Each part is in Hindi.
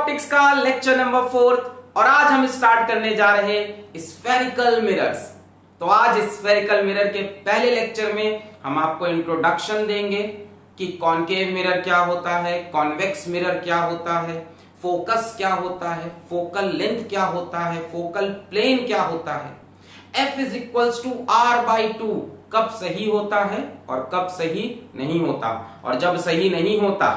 ऑप्टिक्स का लेक्चर नंबर 4 और आज हम स्टार्ट करने जा रहे हैं स्फेरिकल मिरर्स। तो आज स्फेरिकल मिरर के पहले लेक्चर में हम आपको इंट्रोडक्शन देंगे कि कॉनकेव मिरर क्या होता है, कॉन्वेक्स मिरर क्या होता है, फोकस क्या होता है, फोकल लेंथ क्या होता है, फोकल प्लेन क्या होता है, F is equals to R/2 कब सही होता है और कब सही नहीं होता, और जब सही नहीं होता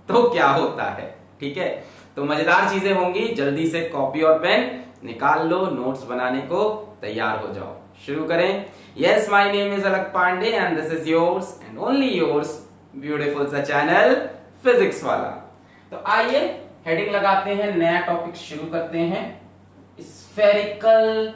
तो क्या होता है। ठीक है, तो मजेदार चीजें होंगी। जल्दी से कॉपी और पेन निकाल लो, नोट्स बनाने को तैयार हो जाओ। शुरू करें। Yes, my name is Alak Pandey and this is yours and only yours beautiful सा चैनल फिजिक्स वाला। तो आइए हेडिंग लगाते हैं, नया टॉपिक शुरू करते हैं। Spherical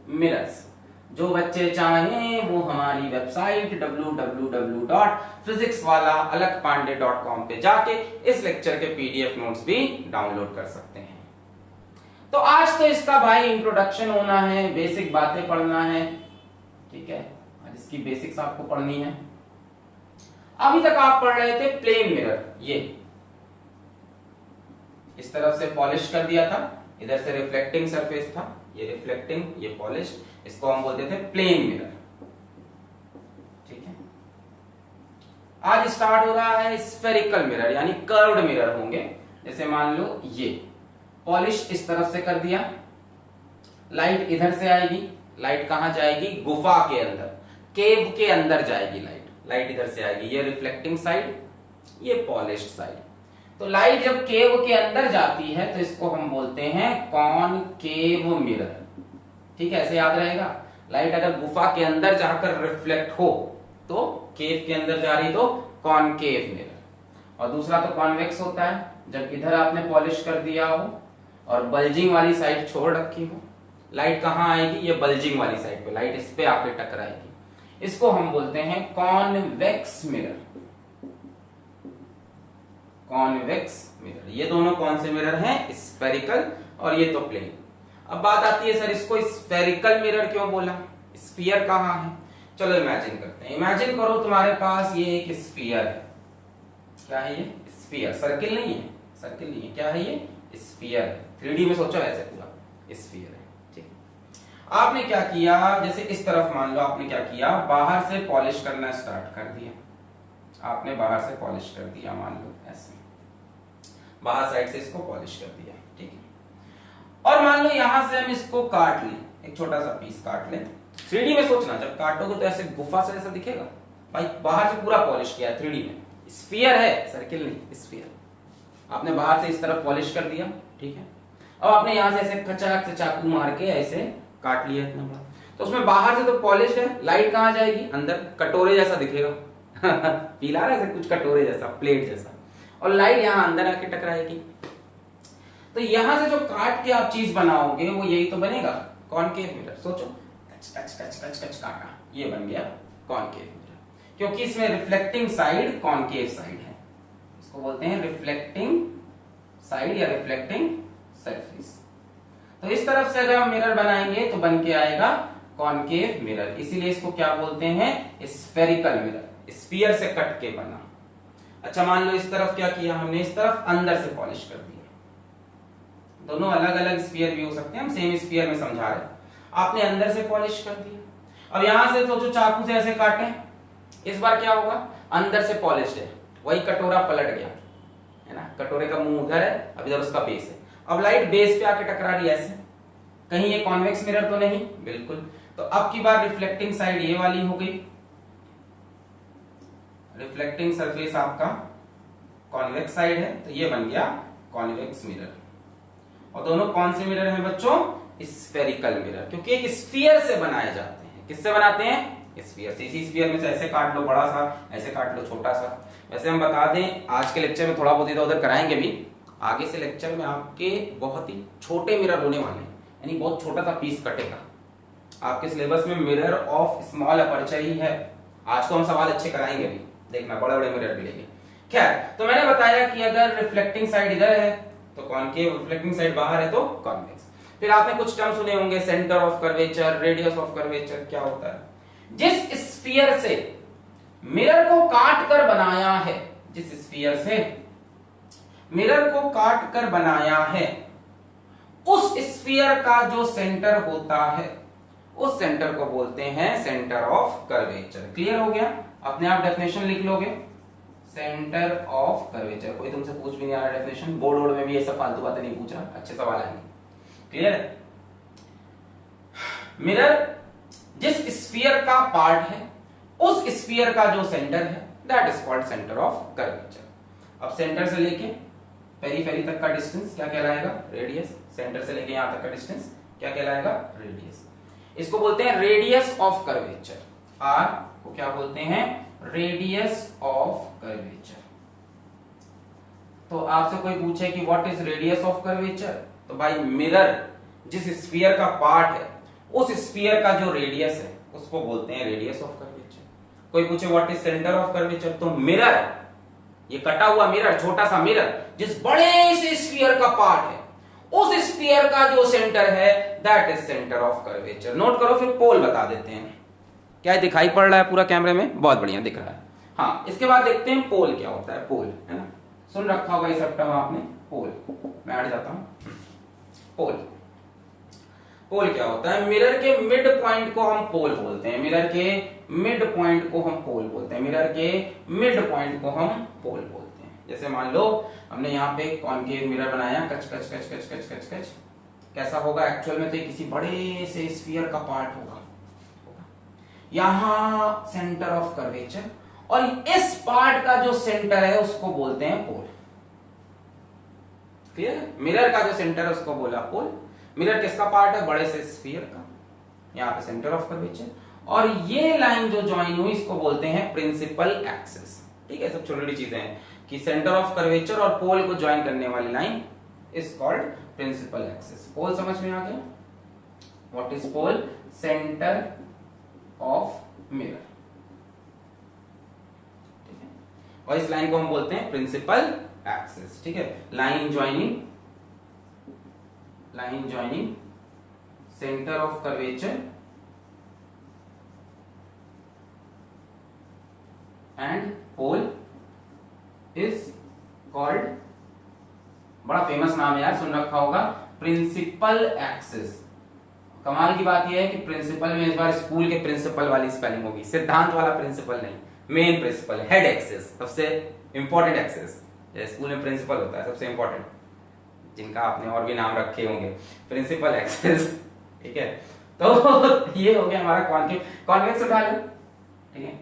mirrors. जो बच्चे चाहें वो हमारी वेबसाइट www.physicswala.alakpande.com पे जाके इस लेक्चर के पीडीएफ नोट्स भी डाउनलोड कर सकते हैं। तो आज तो इसका भाई इंट्रोडक्शन होना है, बेसिक बातें पढ़ना है। ठीक है, आज इसकी बेसिक्स आपको पढ़नी है। अभी तक आप पढ़ रहे थे प्लेन मिरर, ये इस तरफ से पॉलिश कर दिया था, इधर से रिफ्लेक्टिंग सरफेस था, ये रिफ्लेक्टिंग, ये पॉलिश, इसको हम बोलते थे प्लेन मिरर। ठीक है, आज स्टार्ट हो रहा है स्फेरिकल मिरर, यानी कर्व्ड मिरर होंगे। जैसे मान लो ये पॉलिश इस तरफ से कर दिया, लाइट इधर से आएगी। लाइट कहां जाएगी? गुफा के अंदर, केव के अंदर जाएगी लाइट। लाइट इधर से आएगी, ये रिफ्लेक्टिंग साइड, ये पॉलिश्ड साइड। तो लाइट जब केव के अंदर जाती है तो इसको हम बोलते हैं कॉनकेव मिरर। ठीक है, ऐसे याद रहेगा। लाइट अगर गुफा के अंदर जाकर रिफ्लेक्ट हो तो केव के अंदर जा रही तो कॉनकेव मिरर। और दूसरा तो कॉन्वेक्स होता है, जब इधर आपने पॉलिश कर दिया हो और बल्जिंग वाली साइड छोड़ रखी हो, लाइट कहां आएगी? ये बल्जिंग वाली साइड पे, लाइट इस पे आके टकराएगी। इसको हम बोलते हैं कॉन्वेक्स मिरर। कॉन्वेक्स मिरर, ये दोनों कौन से मिरर हैं? स्फेरिकल, और ये तो प्लेन। अब बात आती है, सर इसको स्फेरिकल मिरर क्यों बोला? स्फीयर कहां है? चलो इमेजिन करते हैं। इमेजिन करो तुम्हारे पास ये एक स्फीयर है। क्या है ये? स्फीयर। सर्किल नहीं है, सर्किल नहीं है। क्या है ये? स्फीयर है। 3D में सोचो, ऐसे पूरा स्फीयर है। ठीक है, आपने क्या किया, जैसे इस तरफ मान लो आपने क्या किया, बाहर से पॉलिश करना स्टार्ट कर दिया। आपने बाहर से पॉलिश कर दिया, मान लो ऐसे बाहर साइड से इसको पॉलिश कर दिया। ठीक है, और मान लो यहां से हम इसको काट लें, एक छोटा सा पीस काट लें। 3D में सोचना, जब काटोगे तो ऐसे गुफा से ऐसा दिखेगा। भाई बाहर से पूरा पॉलिश किया 3D में, स्फीयर है, सर्किल नहीं, स्फीयर। आपने बाहर से इस तरफ पॉलिश कर दिया। ठीक है, अब आपने यहां से ऐसे कचाक से चाकू मार के ऐसे काट लिया इतना बड़ा। तो उसमें बाहर से तो पॉलिश है, लाइट कहां जाएगी? अंदर, कटोरे जैसा दिखेगा। फील आ रहा है कुछ कटोरे जैसा, प्लेट जैसा, और लाइट यहां अंदर आके टकराएगी। तो यहां से जो काट के आप चीज बनाओगे वो यही तो बनेगा, कॉनकेव मिरर। सोचो, कच कच कच कच कच काटा, ये बन गया कॉनकेव मिरर, क्योंकि इसमें रिफ्लेक्टिंग साइड कॉनकेव साइड है। इसको बोलते हैं रिफ्लेक्टिंग साइड या रिफ्लेक्टिंग सरफेस। तो इस तरफ से अगर हम मिरर बनाएंगे तो बन के आएगा कॉनकेव मिरर। इसीलिए इसको क्या बोलते हैं? स्फेरिकल मिरर, स्फीयर से कट के बना। अच्छा, मान लो इस तरफ क्या किया हमने, इस तरफ अंदर से पॉलिश कर दिया। दोनों अलग अलग स्फीयर भी हो सकते हैं, हम सेम स्फीयर में समझा रहे हैं। आपने अंदर से पॉलिश कर दिया। अब यहां से सोचो चाकू से ऐसे काटे, इस बार क्या होगा? अंदर से पॉलिश है, वही कटोरा पलट गया है ना। कटोरे का मुंह उधर है, अब इधर उसका बेस है। अब लाइट बेस पे आके टकरा रही है ऐसे। कहीं ये कॉन्वेक्स मिरर तो नहीं? बिल्कुल। तो अब की बार रिफ्लेक्टिंग साइड ये वाली हो गई, रिफ्लेक्टिंग सरफेस आपका कॉन्वेक्स साइड है, तो ये बन गया कॉन्वेक्स मिरर। और दोनों कौन से मिरर हैं बच्चों? स्फेरिकल मिरर, क्योंकि एक स्फीयर से बनाए जाते हैं। किससे बनाते हैं? स्फीयर से। इसी स्फीयर में से ऐसे काट लो बड़ा सा, ऐसे काट लो छोटा सा। वैसे हम बता दें, आज के लेक्चर में थोड़ा बहुत इधर उधर कराएंगे भी, आगे से लेक्चर में आपके बहुत ही छोटे मिरर होने वाले हैं, यानी बहुत छोटा सा पीस कटेगा। आपके सिलेबस में मिरर ऑफ स्मॉल अपर्चर ही है। आज तो हम सवाल अच्छे कराएंगे भी, देखना, बड़े बड़े मिरर मिलेंगे। खैर, तो मैंने बताया कि अगर रिफ्लेक्टिंग साइड इधर है तो कॉनकेव, रिफ्लेक्टिंग साइड बाहर है तो कॉन्वेक्स। फिर आपने कुछ टर्म सुने होंगे, centre of curvature, radius of curvature. क्या होता है? जिस स्फीयर से मिरर को काट कर बनाया है, जिस स्फीयर से मिरर को काट कर बनाया है, उस स्फीयर का जो सेंटर होता है, उस सेंटर को बोलते हैं सेंटर ऑफ कर्वेचर। क्लियर हो गया? अपने आप डेफिनेशन लिख लोगे, सेंटर ऑफ कर्वेचर। कोई तुमसे पूछ भी नहीं आ रहा डेफिनेशन, बोर्ड में भी ये सब फालतू बातें नहीं पूछ रहा, अच्छे सवाल आएंगे। क्लियर है? मिरर जिस स्फीयर का पार्ट है, उस स्फीयर का जो सेंटर है, that is called centre of curvature. अब सेंटर से लेके पेरीफेरी तक का डिस्टेंस क्या कहलाएगा? रेडियस। सेंटर से लेके यहां तक का डिस्टेंस क्या कहलाएगा? रेडियस। इसको बोलते हैं रेडियस ऑफ कर्वेचर। आर को क्या बोलते हैं? Radius of curvature. तो आपसे कोई पूछे कि what is radius of curvature, तो भाई मिरर जिस स्फीयर का पार्ट है, उस स्फीयर का जो रेडियस है उसको बोलते हैं रेडियस ऑफ कर्वेचर। कोई पूछे what is centre of curvature, तो मिरर, ये कटा हुआ मिरर, छोटा सा मिरर जिस बड़े से स्फीयर का पार्ट है, उस स्फीयर का जो सेंटर है, that is centre of curvature. Note करो, फिर पोल बता देते हैं। क्या दिखाई पड़ रहा है पूरा कैमरे में? बहुत बढ़िया दिख रहा है। हाँ, इसके बाद देखते हैं पोल क्या होता है। पोल है ना, सुन रखा होगा ये सब टर्म आपने। पोल मैं हट जाता हूं। पोल, पोल क्या होता है? मिरर के मिड पॉइंट को हम पोल बोलते हैं। मिरर के मिड पॉइंट को हम पोल बोलते हैं। मिरर के मिड पॉइंट को हम पोल बोलते हैं। जैसे मान लो हमने यहाँ पे कॉनकेव मिरर बनाया, कच कच कच कच कच कच कच, कैसा होगा एक्चुअल में? तो ये किसी बड़े से स्फीयर का पार्ट होगा, यहां सेंटर ऑफ कर्वेचर, और इस पार्ट का जो सेंटर है उसको बोलते हैं पोल। क्लियर है? मिरर का जो सेंटर है उसको बोला पोल। मिरर किसका पार्ट है? बड़े से स्फीयर का, यहां पे सेंटर ऑफ कर्वेचर। और ये लाइन जो ज्वाइन हुई इसको बोलते हैं प्रिंसिपल एक्सिस। ठीक है, सब छोटी छोटी चीजें हैं कि सेंटर ऑफ कर्वेचर और पोल को ज्वाइन करने वाली line is called principal axis. Pole समझ में आ गया? What is pole? Centre of mirror. ठीक है, और इस लाइन को हम बोलते हैं प्रिंसिपल एक्सिस। ठीक है, line joining centre of curvature and pole is called, बड़ा फेमस नाम है यार, सुन रखा होगा, प्रिंसिपल एक्सिस। कमाल की बात यह है कि प्रिंसिपल में इस बार स्कूल के प्रिंसिपल वाली स्पेलिंग होगी, सिद्धांत वाला प्रिंसिपल नहीं, मेन प्रिंसिपल, हेड एक्सिस, सबसे इंपॉर्टेंट एक्सिस। जैसे स्कूल में प्रिंसिपल होता है सबसे इंपॉर्टेंट, जिनका आपने और भी नाम रखे होंगे, प्रिंसिपल एक्सिस। ठीक है, तो ये हो गया हमारा कॉन्केव। कॉन्वेक्स उठा लो। ठीक है,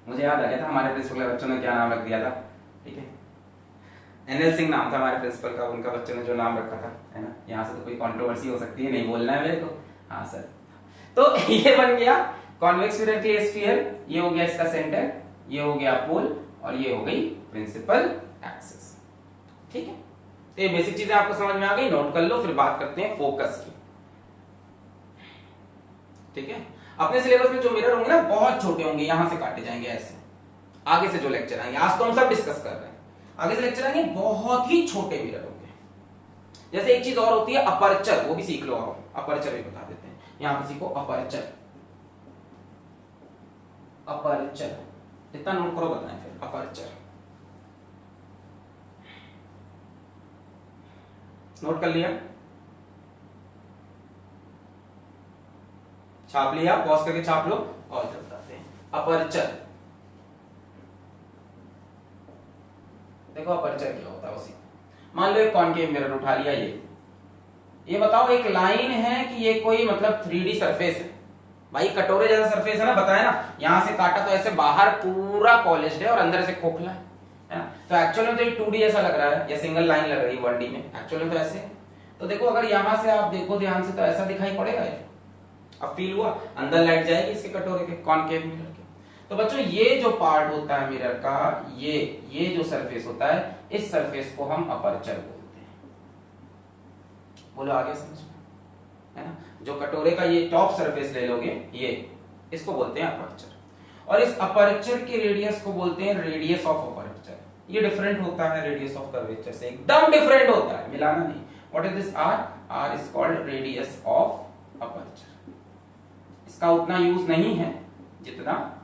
मुझे याद आ गया था हमारे प्रिंसिपल के बच्चों ने क्या नाम रख दिया था। ठीक है, एनएल सिंह नाम था हमारे प्रिंसिपल का, उनका बच्चों ने जो नाम रखा था, है ना। यहाँ से तो कोई कंट्रोवर्सी हो सकती है, नहीं बोलना है मेरे को। हाँ सर, तो ये बन गया कॉन्वेक्स मिरर के स्फीयर, ये हो गया इसका सेंटर, ये हो गया पोल, और ये हो गई प्रिंसिपल एक्सिस। ठीक है, तो ये बेसिक चीजें आपको समझ में आ गई, नोट कर लो। फिर बात करते हैं फोकस की। ठीक है, अपने सिलेबस में जो मिरर होंगे ना बहुत छोटे होंगे, यहां से काटे जाएंगे ऐसे। आगे से जो लेक्चर आएंगे, आज तो हम सब डिस्कस कर रहे हैं, आगे से लेक्चर आएंगे बहुत ही छोटे मिरर होंगे। जैसे एक चीज और होती है अपर्चर, वो भी सीख लो आप, अपर्चर भी बता देते हैं। यहां पे सीखो अपर्चर, अपर्चर जितना नोट करो बताएं फिर। अपर्चर नोट कर लिया, छाप लिया, पॉज करके छाप लो, और जब बताते हैं अपर्चर। देखो अपर्चर क्या होता है उसी। मान लो एक कॉनकेव मिरर उठा लिया, ये बताओ एक लाइन है कि ये कोई मतलब 3D सरफेस है। भाई कटोरे जैसा सरफेस है ना, बताया ना, यहां से काटा तो ऐसे बाहर पूरा पॉलिश्ड है और अंदर से खोखला है ना। तो एक्चुअल में तो ये 2D ऐसा लग रहा है, या सिंगल लाइन लग रही है 1D में, एक्चुअल में तो ऐसे है। तो देखो अगर यहां से आप देखो ध्यान से तो ऐसा दिखाई पड़ेगा ये। अब फील हुआ, अंदर लाइट जाएगी इसके कटोरे के, कॉनकेव मिरर के। तो बच्चों ये जो पार्ट होता है मिरर का, ये जो सरफेस होता है, इस सरफेस को हम अपर्चर बोलते हैं। बोलो आगे समझ में, है ना। जो कटोरे का ये टॉप सरफेस ले लोगे, ये इसको बोलते हैं अपर्चर, और इस अपर्चर के रेडियस को बोलते हैं रेडियस ऑफ अपर्चर। ये डिफरेंट होता है रेडियस ऑफ कर्वेचर से, एकदम डिफरेंट होता है, मिलाना नहीं। What is this? R is called radius of aperture. इसका उतना यूज नहीं है जितना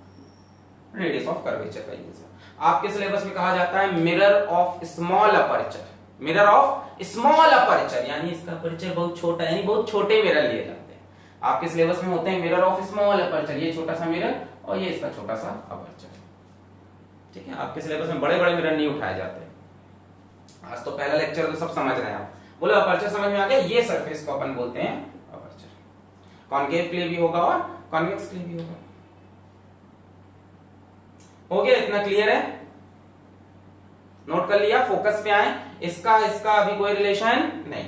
रेडियस ऑफ कर्वेचर का यूज है। आपके सिलेबस में कहा जाता है mirror of small aperture, mirror of small aperture, यानी इसका अपर्चर बहुत छोटा है, यानी बहुत छोटे मिरर लिए जाते हैं। आपके सिलेबस में होते हैं मिरर ऑफ स्मॉल अपर्चर, ये छोटा सा मिरर और ये इसका छोटा सा अपर्चर। ठीक है, आपके सिलेबस में बड़े बड़े मिरर नहीं उठाए जाते। आज तो पहला लेक्चर तो सब समझ रहे हैं आप, बोलो अपर्चर समझ में आ गया। ये सरफेस को अपन बोलते हैं अपर्चर, कॉन्केव के लिए भी होगा और कॉन्वेक्स के लिए भी होगा। हो गया, इतना क्लियर है, नोट कर लिया। फोकस पे आए, इसका इसका अभी कोई रिलेशन नहीं।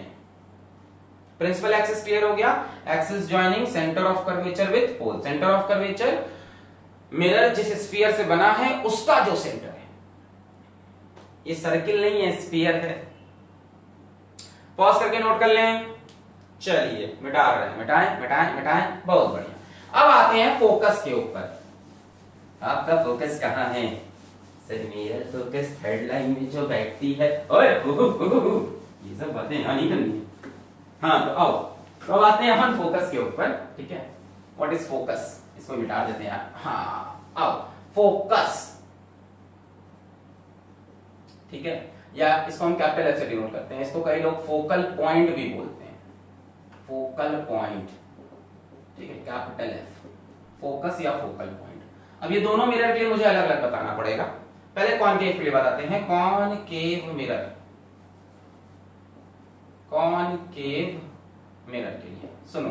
प्रिंसिपल एक्सिस क्लियर हो गया, axis joining centre of curvature with pole, centre of curvature mirror जिस स्फीयर से बना है उसका जो सेंटर है, ये सर्किल नहीं है स्फीयर है। पॉज करके नोट कर लें। चलिए मिटा रहे हैं, मिटाएं मिटाएं मिटाएं, बहुत बढ़िया। अब आते हैं फोकस के ऊपर। आपका फोकस कहाँ है? सर मेरा फोकस थर्ड लाइन में जो बैठती है, ओए ये सब बातें यहाँ नहीं करनी है। हाँ तो आओ, तो अब आते हैं अपन फोकस के ऊपर। ठीक है, व्हाट इज फोकस, इसको मिटा देते हैं यार। हाँ आओ, फोकस, ठीक है, या इसको हम कैपिटल एफ से डिनोट करते हैं। इसको कई लोग फोकल पॉइंट भी बोलते हैं, फोकल पॉइंट। ठीक है, कैपिटल एफ, फोकस या फोकल पॉइंट। अब ये दोनों मिरर के लिए मुझे अलग अलग बताना पड़ेगा। पहले कॉनकेव के लिए बताते हैं। कॉनकेव मिरर, कॉनकेव मिरर के लिए सुनो,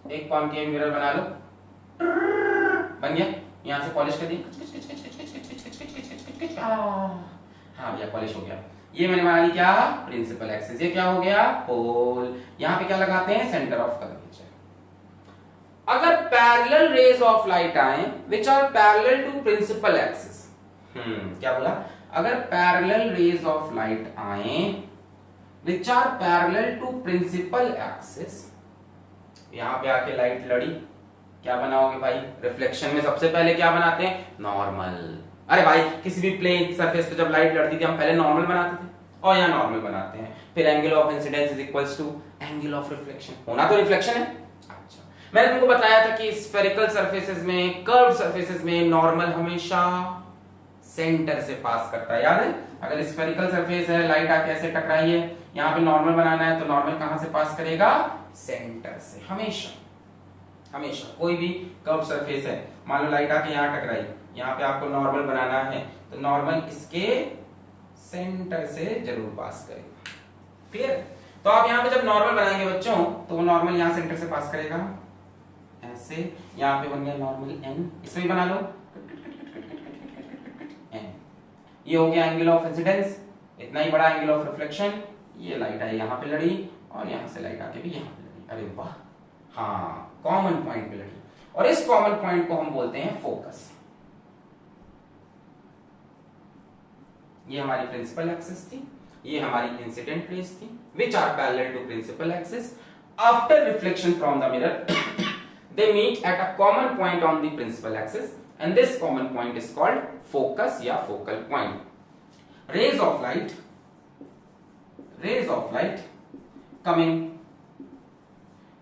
एक कॉनकेव मिरर बना लो, बन गया। यहां से पॉलिश कर दिया, हाँ भैया पॉलिश हो गया। ये मैंने बना ली क्या, प्रिंसिपल एक्सिस। ये क्या हो गया, पोल। यहां पे क्या लगाते हैं, सेंटर ऑफ कर्वेचर। अगर पैरेलल रेज ऑफ लाइट आए which are parallel to principal axis, क्या बोला, अगर पैरेलल रेज ऑफ लाइट आए which are parallel to principal axis, यहां पे आके लाइट लड़ी, क्या बनाओगे भाई, रिफ्लेक्शन में सबसे पहले क्या बनाते हैं, नॉर्मल। अरे भाई किसी भी प्लेन सरफेस पे जब लाइट लड़ती थी हम पहले नॉर्मल बनाते थे, और यहाँ नॉर्मल बनाते हैं। फिर angle of incidence is equals to angle of reflection, होना तो रिफ्लेक्शन है। अच्छा, मैंने तुमको बताया था कि स्फेरिकल सरफेसेस में, कर्व्ड सरफेसेस में नॉर्मल हमेशा सेंटर से पास करता है, याद है। अगर स्फेरिकल सरफेस है, लाइट आके ऐसे टकराई है, यहाँ पे नॉर्मल बनाना है तो नॉर्मल कहां से पास करेगा, सेंटर से, हमेशा हमेशा। कोई भी कर्व सरफेस है, मान लो लाइट आके यहाँ टकराई, यहाँ पे आपको नॉर्मल बनाना है तो नॉर्मल इसके सेंटर से जरूर पास करेगा। क्लियर? तो आप यहाँ पे जब नॉर्मल बनाएंगे बच्चों तो वो नॉर्मल यहाँ सेंटर से पास करेगा, ऐसे। यहाँ पे बन गया नॉर्मल एन, इसमें भी बना लो एन। ये हो गया एंगल ऑफ इंसिडेंस, इतना ही बड़ा एंगल ऑफ रिफ्लेक्शन। ये लाइट आई यहाँ पे लड़ी और यहाँ से लाइट आके भी यहाँ पे लड़ी, अरे वाह, हाँ कॉमन पॉइंट पे लड़ी, और इस कॉमन पॉइंट को हम बोलते हैं फोकस। ये हमारी प्रिंसिपल एक्सिस थी, ये हमारी इंसिडेंट रेज थी, which are parallel to principal axis. After reflection from the mirror, they meet at a common point on the principal axis, and this common point is called focus या focal point. Rays of light coming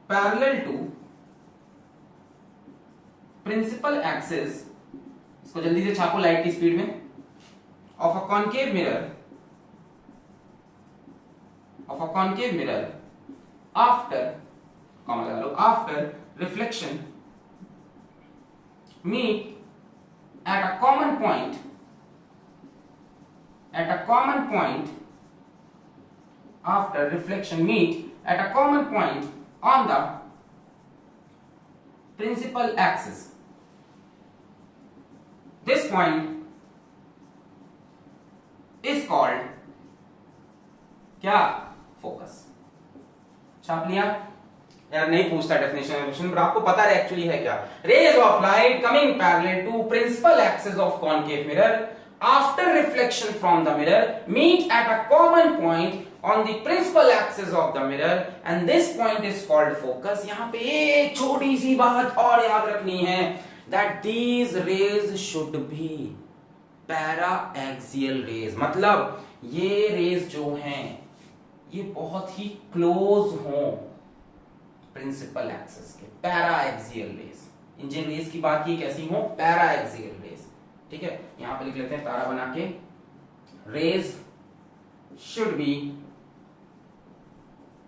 parallel to principal axis, इसको जल्दी से छापो लाइट की स्पीड में, of a concave mirror after, comma लगा लो, after reflection meet at a common point after reflection meet at a common point on the principal axis. This point is called क्या, फोकस। छाप लिया यार, नहीं पूछता डेफिनेशन, पर आपको पता है एक्चुअली है क्या। Rays of light coming parallel to principal axis of concave mirror after reflection from the mirror meet at a common point on the principal axis of the mirror and this point is called focus। यहां पे एक छोटी सी बात और याद रखनी है, that these rays should be para-axial rays, मतलब ये रेज जो हैं ये बहुत ही क्लोज हो प्रिंसिपल एक्सिस के, पैरा एक्सियल रेज। इन जिन रेज की बात की कैसी हो, पैरा एक्सियल रेज, ठीक है, यहां पे लिख लेते हैं तारा बना के, rays should be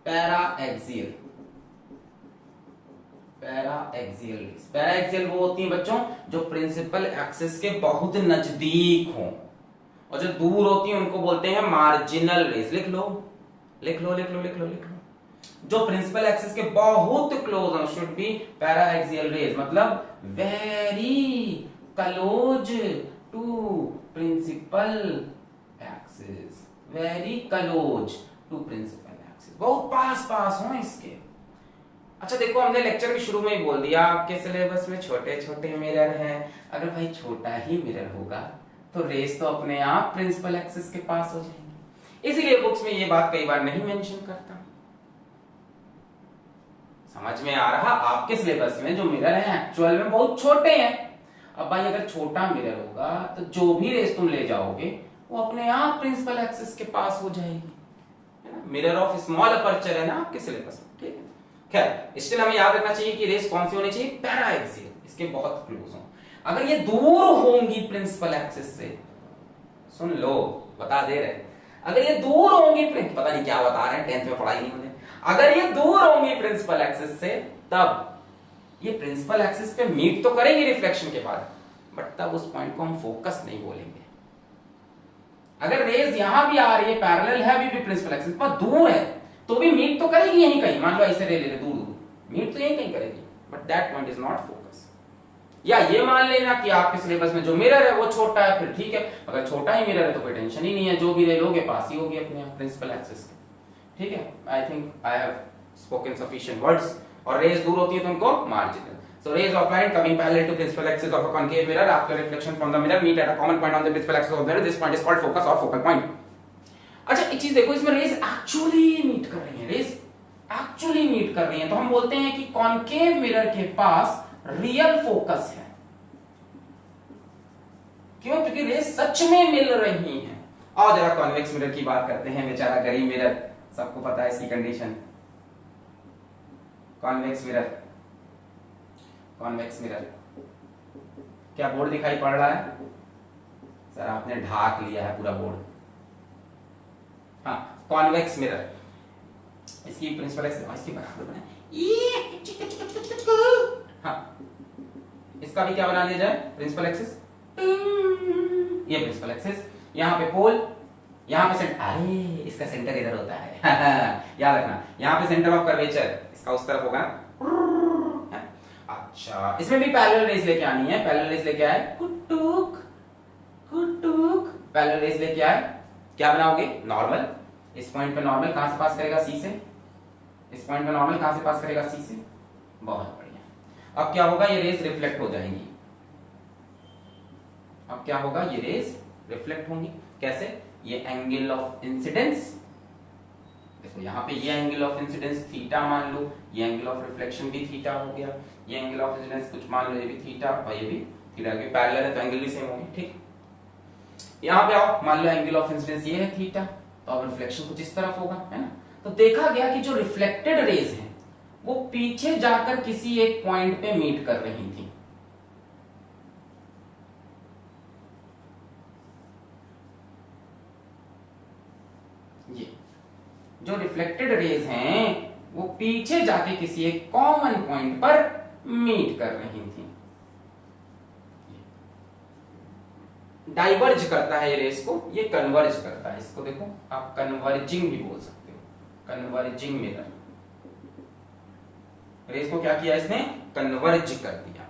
paraxial. Paraxial वो होती हैं बच्चों जो प्रिंसिपल एक्सिस के बहुत नजदीक हो, और जो दूर होती हैं उनको बोलते हैं मार्जिनल रेज। लिख लो लिख लो लिख लो लिख लो लिख लो। जो प्रिंसिपल एक्सिस के बहुत क्लोज हो should be paraxial rays, मतलब very close to principal axis, very close to principal axis, बहुत पास पास हो इसके। अच्छा देखो, हमने लेक्चर के शुरू में ही बोल दिया आपके सिलेबस में छोटे छोटे मिरर हैं। अगर भाई छोटा ही मिरर होगा तो रेस तो अपने आप प्रिंसिपल एक्सिस के पास हो जाएंगे, इसीलिए बुक्स में ये बात कई बार नहीं मेंशन करता। समझ में आ रहा? आपके सिलेबस में जो मिरर हैं एक्चुअल में बहुत छोटे हैं। अब भाई अगर छोटा मिरर होगा तो जो भी रेस तुम ले जाओगे वो अपने आप प्रिंसिपल एक्सिस के पास हो जाएगी, है ना। मिरर ऑफ स्मॉल अपर्चर है ना आपके सिलेबस में, ठीक है। खैर स्टिल हमें याद रखना चाहिए कि रेस कौन सी होनी चाहिए, पैरा एक्सियल, इसके बहुत क्लोज हो। अगर ये दूर होंगी प्रिंसिपल एक्सिस से, सुन लो बता दे रहे, अगर ये दूर होंगी, पता नहीं क्या बता रहे हैं, 10th में पढ़ाई नहीं होने, अगर ये दूर होंगी प्रिंसिपल एक्सिस से, तब ये प्रिंसिपल एक्सिस पे मीट तो करेंगे रिफ्लेक्शन के बाद, बट तब उस पॉइंट को हम फोकस नहीं बोलेंगे। अगर रेज यहां भी आ रही है, पैरेलल है अभी भी प्रिंसिपल एक्सिस पर, दूर है तो भी मीट तो करेगी यहीं कहीं। मान लो ऐसे रे ले दूर दूर, मीट तो यहीं कहीं करेगी, but that point is not focus. या ये मान लेना कि आपके सिलेबस में जो मिरर है वो छोटा है, फिर ठीक है। अगर छोटा ही मिरर है तो कोई टेंशन ही नहीं है, जो भी रे लोगे पास ही होगी अपने प्रिंसिपल एक्सिस के, ठीक है। I think I have spoken sufficient words. और रेज दूर होती है तो उनको marginal. So rays of light coming parallel to principal axis of a concave mirror after reflection from the mirror meet at a common point on the principal axis of the mirror. This point is called focus or focal point. अच्छा एक चीज देखो, इसमें रेज एक्चुअली मीट कर रही हैं, रेज एक्चुअली मीट कर रही हैं, तो हम बोलते हैं कि कॉन्केव मिरर के पास रियल फोकस है। क्यों? क्योंकि रेज सच में मिल रही हैं। और जरा कॉन्वेक्स मिरर की बात करते हैं, बेचारा गरीब मिरर, सबको पता है इसकी condition. Convex mirror, convex mirror, क्या बोर्ड दिखाई पड़ रहा है? सर आपने ढाक लिया है पूरा बोर्ड। हाँ, कॉन्वेक्स मिरर, इसकी प्रिंसिपल एक्सिस इसकी बराबर बनाए। हाँ, इसका भी क्या बना लिया जाए, प्रिंसिपल एक्सिस। ये प्रिंसिपल एक्सिस, यहाँ पे पोल, यहाँ पे सेंटर, अरे इसका सेंटर इधर होता है याद रखना, यहाँ पे सेंटर ऑफ कर्वेचर इसका उस तरफ होगा। अच्छा, इसमें भी पैरेलल रेस लेके आनी है। पैरेलल रेस लेके आए, कुटुक कुटुक, पैरेलल रेस लेके आए, क्या बनाओगे, नॉर्मल। इस पॉइंट पे नॉर्मल कहां से पास करेगा, सी से। इस पॉइंट पे नॉर्मल कहां से पास करेगा, सी से। बहुत बढ़िया। अब क्या होगा, ये रेस रिफ्लेक्ट हो जाएंगी। अब क्या होगा, ये रेस रिफ्लेक्ट होंगी। कैसे? ये एंगल ऑफ इंसिडेंस, देखो यहाँ पे ये एंगल ऑफ इंसिडेंस थीटा मान लो, ये एंगल ऑफ रिफ्लेक्शन भी थीटा हो गया, ये एंगल ऑफ इंसिडेंस कुछ मान लो ये भी थीटा और ये भी थीटा, क्योंकि पैरेलल है तो एंगल भी सेम होंगे, ठीक। यहाँ पे आओ, मान लो एंगल ऑफ इंसिडेंस ये है थीटा, तो अब रिफ्लेक्शन कुछ इस तरफ होगा, है ना। तो देखा गया कि जो रिफ्लेक्टेड रेज हैं वो पीछे जाकर किसी एक पॉइंट पे मीट कर रही थी। ये जो रिफ्लेक्टेड रेज हैं वो पीछे जाके किसी एक कॉमन पॉइंट पर मीट कर रही थी। डाइवर्ज करता है ये रेस को, ये कन्वर्ज करता है इसको। देखो आप कन्वर्जिंग भी बोल सकते हो, कन्वर्जिंग मिरर। रेस को क्या किया इसने, कन्वर्ज कर दिया।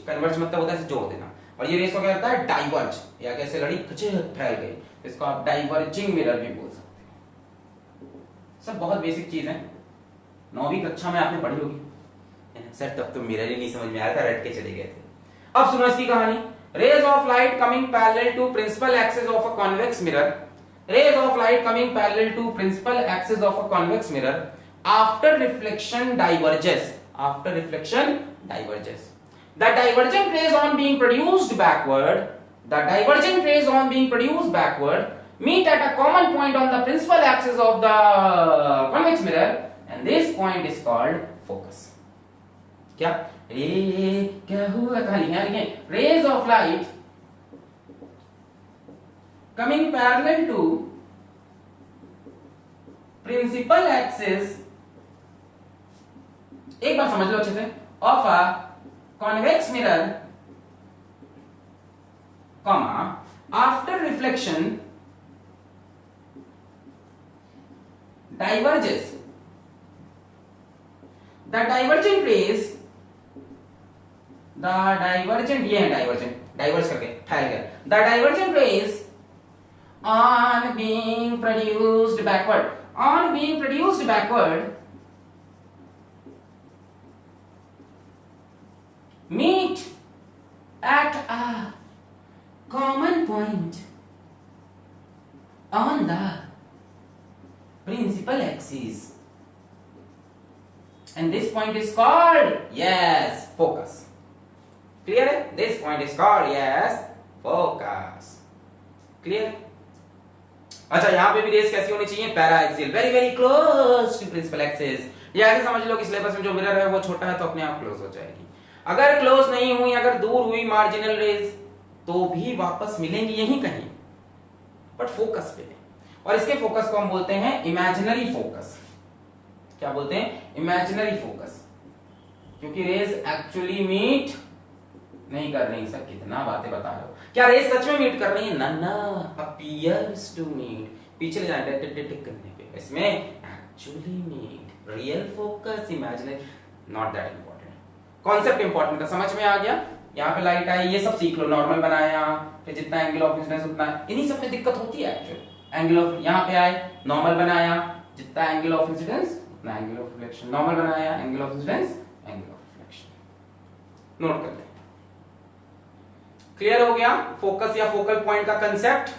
कन्वर्ज मतलब होता है जोड़ देना, और ये रेस को क्या करता है, डाइवर्ज, या कैसे लड़ी फैल गई, इसको आप डाइवर्जिंग मिरर भी बोल सकते हो। सब बहुत बेसिक चीज है, 9वीं कक्षा में आपने पढ़ी होगी। सर तब तो मिरर ही नहीं समझ में आया था, रट के चले गए थे। अब सुनो इसकी कहानी। Rays of light coming parallel to principal axis of a convex mirror. Rays of light coming parallel to principal axis of a convex mirror. After reflection diverges. After reflection diverges. The divergent rays on being produced backward. The divergent rays on being produced backward meet at a common point on the principal axis of the convex mirror, and this point is called focus. क्या? क्या हुआ, कहां लिखे, rays of light coming parallel to principal axis, एक बार समझ लो अच्छे से, of a convex mirror, comma, after reflection diverges, the divergent rays, the divergent, ये है divergent, diverge करके ठहर गया, the divergent rays on being produced backward meet at a common point on the principal axis, and this point is called, yes, focus. Clear है? This point is called, yes, focus. Clear है? अच्छा, यहां पे भी रेस कैसी होनी चाहिए, paraxial, very very close to principal axis. ये ऐसे समझ लो कि सिलेबस में जो मिरर है वो छोटा है तो अपने आप क्लोज हो जाएगी। अगर क्लोज नहीं हुई, अगर दूर हुई मार्जिनल रेस, तो भी वापस मिलेंगी यहीं कहीं, बट फोकस पे। और इसके फोकस को हम बोलते हैं इमेजिनरी फोकस। क्या बोलते हैं? इमेजिनरी फोकस, क्योंकि रेज एक्चुअली मीट नहीं कर रही। सर कितना बातें बता रहे हो, क्या रेज सच में मीट कर रही है? ना, अपीयर्स टू मीट, पीछे ले जाए टिक करने पे, इसमें actually meet, real focus, imaginary, not that important. Concept important है, समझ में आ गया? यहाँ पे लाइट आई, ये सब सीख लो, नॉर्मल बनाया, फिर जितना एंगल ऑफ इंसिडेंस उतना, इन्हीं सब में दिक्कत होती है एक्चुअली। एंगल ऑफ, यहाँ पे आए, नॉर्मल बनाया, जितना एंगल ऑफ इंसिडेंस उतना एंगल ऑफ रिफ्लेक्शन, नॉर्मल बनाया, angle of incidence, angle of reflection. Note कर ले। क्लियर हो गया फोकस या फोकल पॉइंट का कंसेप्ट?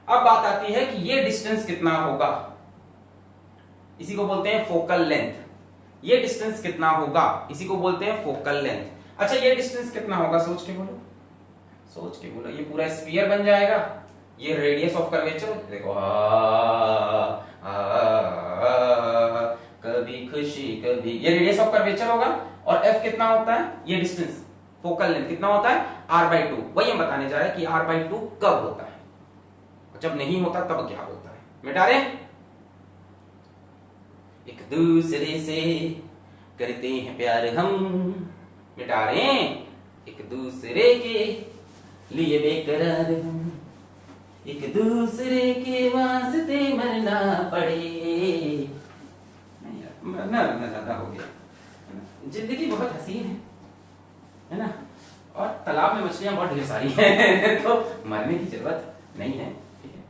अब बात आती है कि ये डिस्टेंस कितना होगा, इसी को बोलते हैं फोकल लेंथ। ये डिस्टेंस कितना होगा, इसी को बोलते हैं फोकल लेंथ। अच्छा, ये डिस्टेंस कितना होगा, सोच के बोलो, सोच के बोलो। ये पूरा स्फीयर बन जाएगा, ये रेडियस ऑफ कर्वेचर, देखो कभी खुशी कभी, ये रेडियस ऑफ कर्वेचर होगा। और f कितना होता है, ये डिस्टेंस फोकल लेंथ कितना होता है, r/2। वही हम बताने जा रहे हैं कि r/2 कब होता है, जब नहीं होता तब क्या होता है। मिटा रहे, एक दूसरे से करते हैं प्यार हम, मिटा रहे हैं, एक दूसरे के लिए बेकरार हम, एक दूसरे के वास्ते मरना पड़े। मरना ज्यादा हो गया, जिंदगी बहुत हसीन है ना, और तालाब में मछलियां बहुत ढेर सारी हैं तो मरने की जरूरत नहीं है, ठीक है।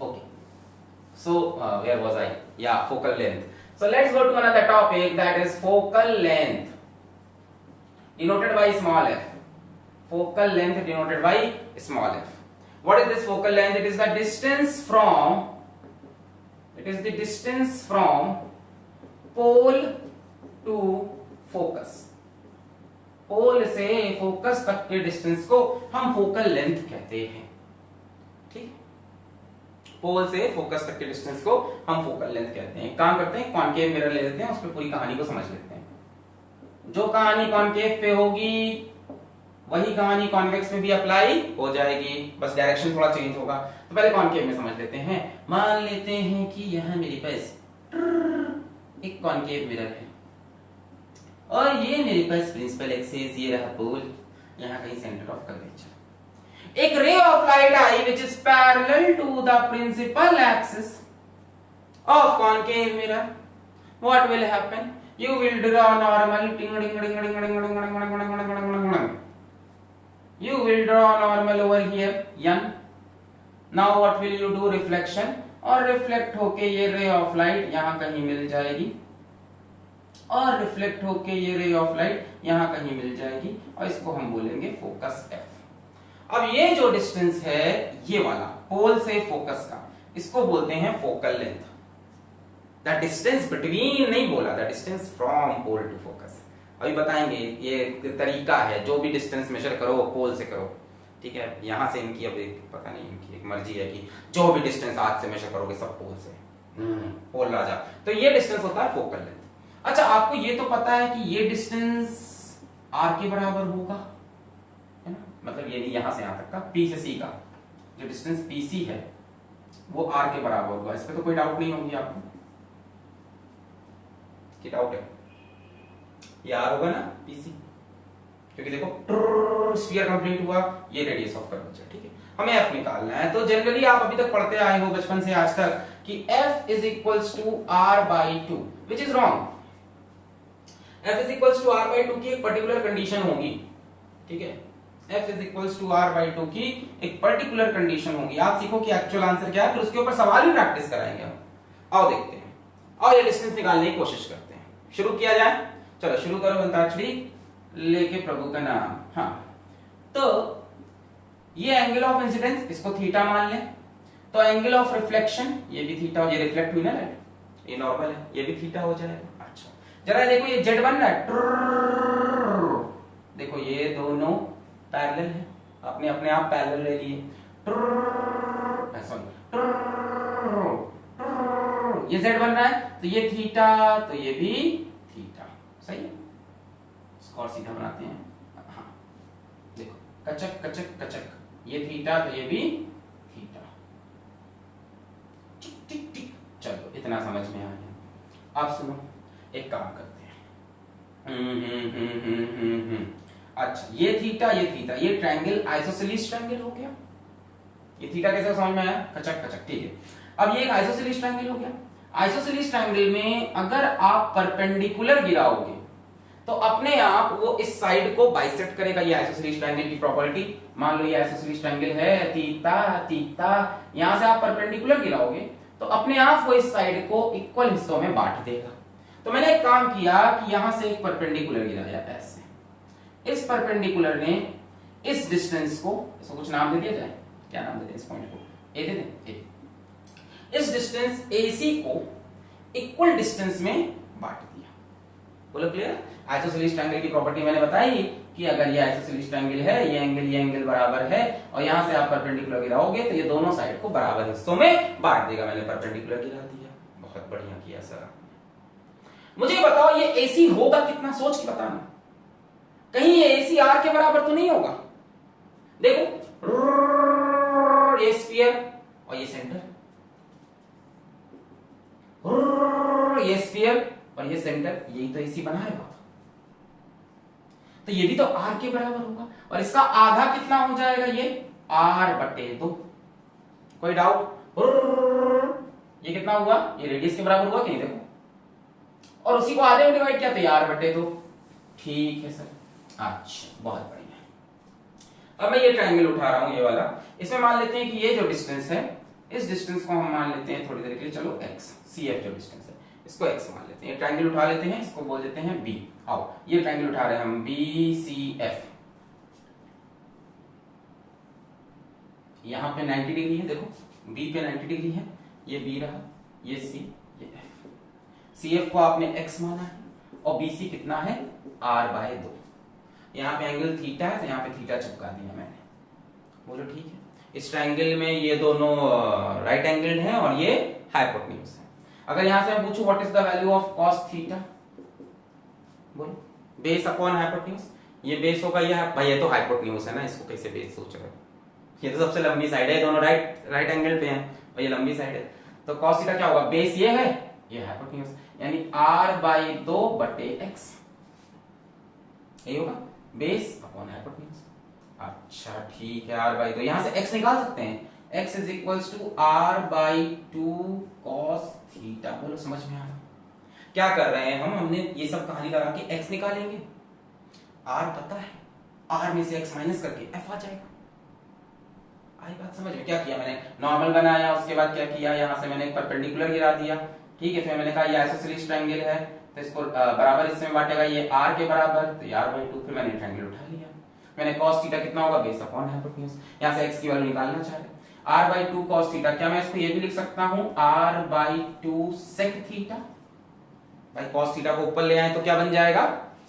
Okay, so where was I, या focal length. So let's go to another topic, that is focal length denoted by small f। Focal length denoted by small f। What is this focal length? It is the distance from pole to focus। पोल से फोकस तक के डिस्टेंस को हम फोकल लेंथ कहते हैं, ठीक। पोल से फोकस तक के डिस्टेंस को हम फोकल लेंथ कहते हैं। काम करते हैं, कॉनकेव मिरर ले लेते हैं, उस पर पूरी कहानी को समझ लेते हैं। जो कहानी कॉनकेव पे होगी वही कहानी कॉन्वेक्स में भी अप्लाई हो जाएगी, बस डायरेक्शन थोड़ा चेंज होगा। तो पहले कॉनकेव में समझ लेते हैं। मान लेते हैं कि यहाँ मेरे पास एक कॉनकेव मिरर है और ये मेरे पास प्रिंसिपल एक्सिस, ये रहा पोल, यहाँ कहीं सेंटर ऑफ कर्वेचर। एक ray of light I which is parallel to the principal axis of concave mirror. What will happen? You will draw normal, you will draw normal over here, n. Now what will you do? Reflection, और रिफ्लेक्ट होके ये रे ऑफ लाइट यहाँ कहीं मिल जाएगी, और रिफ्लेक्ट होके ये रे ऑफ लाइट यहाँ कहीं मिल जाएगी, और इसको हम बोलेंगे फोकस f। अब ये जो डिस्टेंस है ये वाला पोल से फोकस का, इसको बोलते हैं focal length. The distance between नहीं बोला, the distance from pole to focus. अभी बताएंगे, ये तरीका है, जो भी डिस्टेंस मेजर करो पोल से करो, ठीक है। यहां से इनकी अब एक पता नहीं, इनकी एक मर्जी है कि जो भी डिस्टेंस हाथ से मेजर करोगे सब पोल से, पोल राजा। तो ये डिस्टेंस होता है फोकल लेंथ। अच्छा, आपको ये तो पता है कि ये डिस्टेंस r के बराबर होगा, है ना, मतलब ये यहां से यहां तक का p से c का जो डिस्टेंस pc है वो r के बराबर होगा। इस पे तो कोई डाउट नहीं होगी आपको, कि डाउट है? ये r होगा ना pc, क्योंकि देखो स्फीयर कंप्लीट हुआ, ये रेडियस ऑफ कर्वेचर, ठीक है। हमें f निकालना है, तो जनरली आप अभी तक पढ़ते आए हो बचपन से आज तक कि f is equals to r by two, which is wrong. f is equals to r by two की एक पर्टिकुलर कंडीशन होगी, ठीक है। f is equals to r by two की एक पर्टिकुलर कंडीशन होगी। आप सीखो कि एक्चुअल आंसर क्या है, फिर उसके ऊपर सवाल भी प्रैक्टिस कराएंगे हम। आओ देखते हैं, और ये डिस्टेंस निकालने की कोशिश करते हैं। शुरू किया जाए, चलो शुरू करो अंताक्षरी लेके प्रभु का नाम। हाँ, तो ये एंगल ऑफ इंसिडेंस, इसको थीटा मान लें, तो एंगल ऑफ रिफ्लेक्शन ये भी थीटा, ये रिफ्लेक्ट हुई ना लाइट, ये नॉर्मल है, ये भी थीटा हो जाएगा। अच्छा, जरा देखो ये जेड बन रहा है, देखो ये दोनों पैरेलल है, अपने अपने आप पैरेलल ले लिए, ये जेड बन रहा है, तो ये थीटा, तो ये भी थीटा, सही है। इसको और सीधा बनाते हैं, हाँ देखो कचक कचक कचक, ये थीटा तो ये भी थीटा, टिक टिक टिक। चलो इतना समझ में आ गया। अब सुनो, एक काम करते हैं, अच्छा ये थीटा ये थीटा, ये ट्रायंगल आइसोसेलेस ट्रायंगल हो गया। ये थीटा कैसे समझ में आया, कचक कचक, ठीक है। अब ये एक आइसोसेलेस ट्रायंगल हो गया। आइसोसेलेस ट्रायंगल में अगर आप परपेंडिकुलर गिराओगे तो अपने आप वो इस साइड को बाइसेक्ट करेगा। ये आइसोसेलेस ट्रायंगल की प्रॉपर्टी, मान लो ये आइसोसेलेस ट्रायंगल है, थीटा थीटा, यहां से आप परपेंडिकुलर गिराओगे तो अपने आप वो इस साइड को इक्वल हिस्सों में बांट देगा। तो मैंने एक काम किया कि यहां से एक परपेंडिकुलर गिराया ऐसे, इस परपेंडिकुलर ने इस डिस्टेंस को, इसको कुछ नाम दे दिया जाए, क्या नाम दे दें इस पॉइंट को, ए दे दें, ए। इस डिस्टेंस AC को इक्वल डिस्टेंस में बांट दिया। बोलो क्लियर? आइसोसेलेस ट्रायंगल की प्रॉपर्टी मैंने बताई कि अगर ये आइसोसेलेस ट्रायंगल है, ये एंगल बराबर है, और यहां से आप परपेंडिकुलर गिराओगे तो ये दोनों साइड को बराबर हिस्सों में बांट देगा। मैंने परपेंडिकुलर गिरा दिया, बहुत बढ़िया किया सर। मुझे बताओ ये AC होगा कितना, सोच के बताना, कहीं ये AC R के बराबर तो नहीं होगा। देखो ये स्फीयर और ये सेंटर, ये स्फीयर और ये सेंटर, यही तो AC बना है बाबा। तो ये भी तो R के बराबर होगा, और इसका आधा कितना हो जाएगा, ये R/2। कोई डाउट? ये कितना हुआ, ये रेडियस के बराबर हुआ कि नहीं, देखो, और उसी को आधे में डिवाइड किया तो ये R/2। ठीक है सर, अच्छा बहुत बढ़िया। अब मैं ये ट्रायंगल उठा रहा हूं, ये वाला, इसमें मान लेते हैं कि ये जो डिस्टेंस है, इस डिस्टेंस को हम मान लेते हैं थोड़ी देर के लिए, चलो x, CF जो डिस्टेंस है इसको x मान लेते हैं। ये ट्रायंगल उठा लेते हैं, इसको बोल देते हैं B। आओ ये ट्रायंगल उठा रहे हैं हम, BCF। यहां पे 90 डिग्री है, देखो B पे 90 डिग्री है, ये B रहा, ये C, ये F। CF को आपने x माना है, और BC कितना है, R/2। यहाँ पे एंगल थीटा है, तो यहाँ पे थीटा चिपका दिया मैंने। बोलो ठीक है। इस ट्रायंगल में ये दोनों राइट एंगल हैं और ये हाइपोटेन्यूज है। अगर यहां से मैं पूछूं what is the value of cos theta, बोलो, बेस अपॉन हाइपोटेन्यूज, ये बेस होगा, ये भाई ये तो हाइपोटेन्यूज है ना, इसको कैसे बेस सोच रहे हो, ये तो सबसे लंबी साइड है, दोनों राइट एंगल पे हैं और ये लंबी साइड है, तो cos थीटा क्या होगा, बेस ये है, ये हाइपोटेन्यूज, यानी R/2/x, यही होगा, बेस अपॉन हाइपोटेन्यूज। अच्छा ठीक है, R/2, यहां से x निकाल सकते हैं, x is equals to R/2 cos theta. बोलो समझ में आ रहा? क्या कर रहे हैं हम, हमने ये सब कहानी लगा के x निकालेंगे, R पता है, R में से x माइनस करके f आ जाएगा। आई बात समझ में? क्या किया मैंने, नॉर्मल बनाया, उसके बाद क्या किया, यहां से मैंने एक परपेंडिकुलर गिरा दिया, ठीक है, फिर मैंने कहा ये आइसोसेलेस ट्रायंगल है तो इसको बराबर हिस्से में बांटेगा, ये R के बराबर, तो ये R/2, फिर मैंने ट्रायंगल उठा लिया। मैंने cos थीटा कितना होगा, बेस अपॉन हाइपोटेन्यूज, यहां से x की वैल्यू निकालना चाह रहे, R/2 cos थीटा, क्या मैं इसको ये भी लिख सकता हूं, R/2 sec थीटा। भाई cos थीटा को ऊपर ले आए तो क्या बन जाएगा,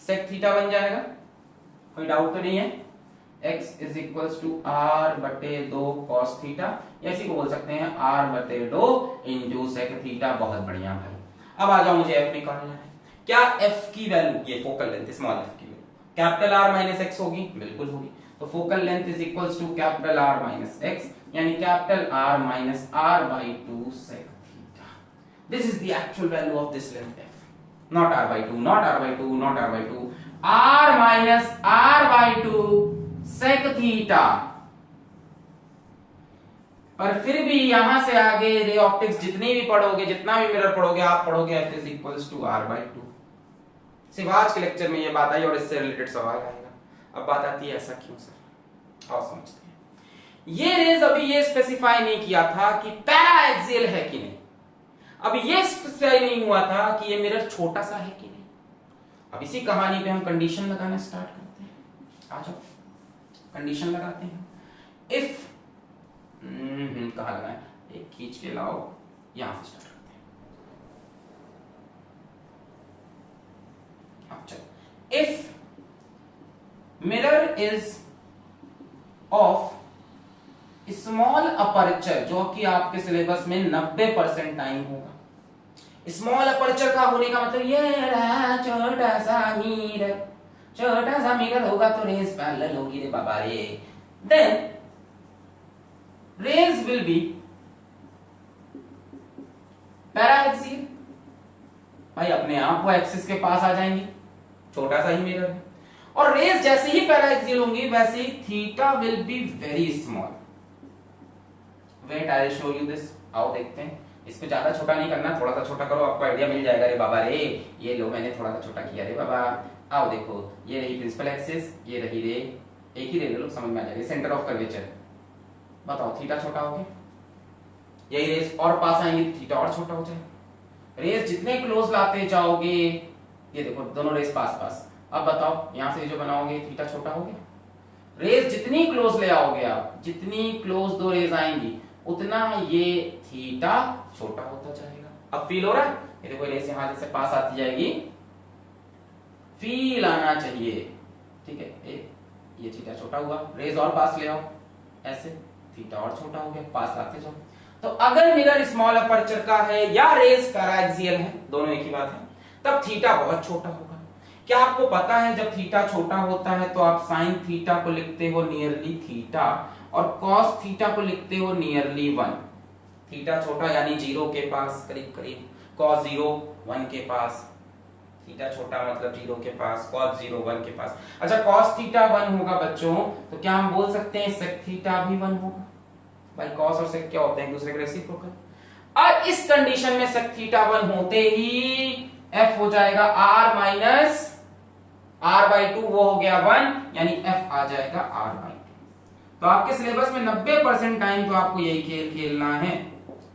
sec थीटा बन जाएगा। कोई डाउट तो नहीं है? x is equals to R/2 cos theta, या इसी को बोल सकते हैं R/2 इंटू sec थीटा। बहुत बढ़िया भाई। अब आ जाओ, मुझे f निकालना है। क्या एफ की वैल्यू, ये फोकल लेंथ स्मॉल एफ की value capital R minus X होगी, बिल्कुल होगी। तो focal length is equals to capital R minus X, यानी capital R minus R by 2 sec theta. This is the actual value of this length F, not R by 2, not R by 2, not R by 2, R minus R by 2 sec theta. पर फिर भी यहां से आगे रे ऑप्टिक्स जितनी भी पढ़ोगे, जितना भी मिरर पढ़ोगे, आप पढ़ोगे F is equals to R by 2। सिर्फ आज के लेक्चर में ये बात आई और इससे रिलेटेड सवाल आएगा। अब बात आती है ऐसा क्यों सर, आओ समझते हैं। ये रेज अभी ये स्पेसिफाई नहीं किया था कि पैरा एक्सियल है कि नहीं, अब ये स्पेसिफाई नहीं हुआ था कि ये मिरर छोटा सा है कि नहीं। अब इसी कहानी पे हम कंडीशन लगाना स्टार्ट करते हैं। आ जाओ कंडीशन लगाते हैं। इफ कहां लगाए, एक खींच के लाओ, यहां से स्टार्ट करते हैं। अब चलो, if mirror is of small aperture, जो कि आपके सिलेबस में 90% टाइम होगा। स्मॉल अपर्चर का होने का मतलब ये रहा छोटा सा मिरर, छोटा सा मिरर होगा तो रेज पैरेलल होगी रे बाबा रे। Then rays will be paraxial, भाई अपने आप वो एक्सिस के पास आ जाएंगी, छोटा सा ही मिरर है। और रेज जैसे ही पैराक्सियल होंगी वैसे ही theta will be very small. Wait I will show you this, आओ देखते हैं। इसको ज्यादा छोटा नहीं करना, थोड़ा सा छोटा करो, आपको आइडिया मिल जाएगा रे बाबा रे। ये लो मैंने थोड़ा सा छोटा किया रे बाबा। आओ देखो, ये रही प्रिंसिपल एक्सिस, ये रही रे, एक ही रे लो, समझ में आ जाएगा। सेंटर ऑफ कर्वेचर, बताओ थीटा छोटा हो गया, यही रेस और पास आएंगे तो थीटा और छोटा हो जाए। रेस जितने क्लोज लाते जाओगे, ये देखो दोनों रेस पास पास, अब बताओ यहां से जो बनाओगे थीटा छोटा हो गया। रेस जितनी क्लोज ले आओगे आप, जितनी क्लोज दो रेस आएंगी उतना ये थीटा छोटा होता जाएगा। अब फील हो रहा है, ये देखो रेस यहां जैसे पास आती जाएगी, फील आना चाहिए, ठीक है। ये थीटा छोटा हुआ, रेस और पास ले आओ, ऐसे थीटा और छोटा हो गया, पास लाते जाओ। तो अगर मिरर स्मॉल अपर्चर का है या रेज पैराक्सियल है, दोनों एक ही बात है, तब थीटा बहुत छोटा होगा। क्या आपको पता है जब थीटा छोटा होता है तो आप साइन थीटा को लिखते हो नियरली थीटा और कॉस थीटा को लिखते हो नियरली 1। थीटा छोटा यानी 0 के पास करीब करीब, कॉस 0 1 के पास, थीटा छोटा मतलब 0 के पास, cos 0 1 के पास। अच्छा cos थीटा 1 होगा बच्चों, तो क्या हम बोल सकते हैं sec थीटा भी 1 होगा? भाई cos और sec क्या होते हैं, एक दूसरे के रेसिप्रोकल। और इस कंडीशन में sec थीटा 1 होते ही f हो जाएगा r माइनस r बाई 2, वो हो गया 1, यानी f आ जाएगा r बाई 2। तो आपके सिलेबस में 90% टाइम तो आपको यही खेल खेलना है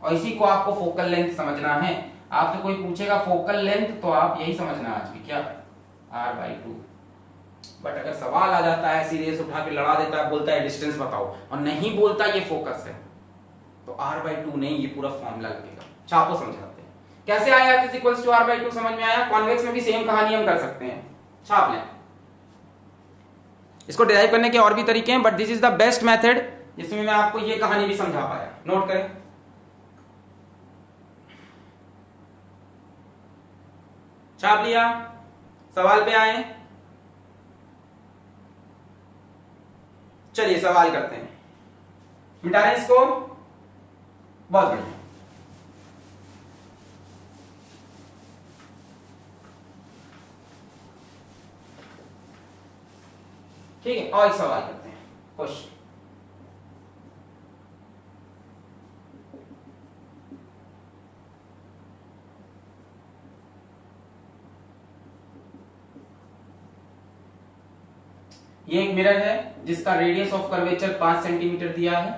और इसी को आपको फोकल लेंथ समझना है। आपसे कोई पूछेगा फोकल लेंथ तो आप यही समझना आज भी, क्या r बाई 2। बट अगर सवाल आ जाता है सीरियस उठा के लड़ा देता है, बोलता है डिस्टेंस बताओ और नहीं बोलता ये फोकस है, तो r बाई 2 नहीं, ये पूरा फॉर्मूला लगेगा। छापो समझाते हैं कैसे आया, f is equals to r by 2 समझ में आया। कॉन्वेक्स में भी सेम कहानी हम कर सकते हैं, छाप लें। इसको डिराइव करने के और भी तरीके हैं, but this is the best method जिसमें मैं आपको ये कहानी भी समझा पाया। नोट करें, छाप लिया, सवाल पे आए। चलिए सवाल करते हैं, मिटा रहे इसको, बहुत बढ़िया। ठीक है, और एक सवाल करते हैं, क्वेश्चन। ये एक मिरर है जिसका रेडियस ऑफ कर्वेचर 5 सेंटीमीटर दिया है।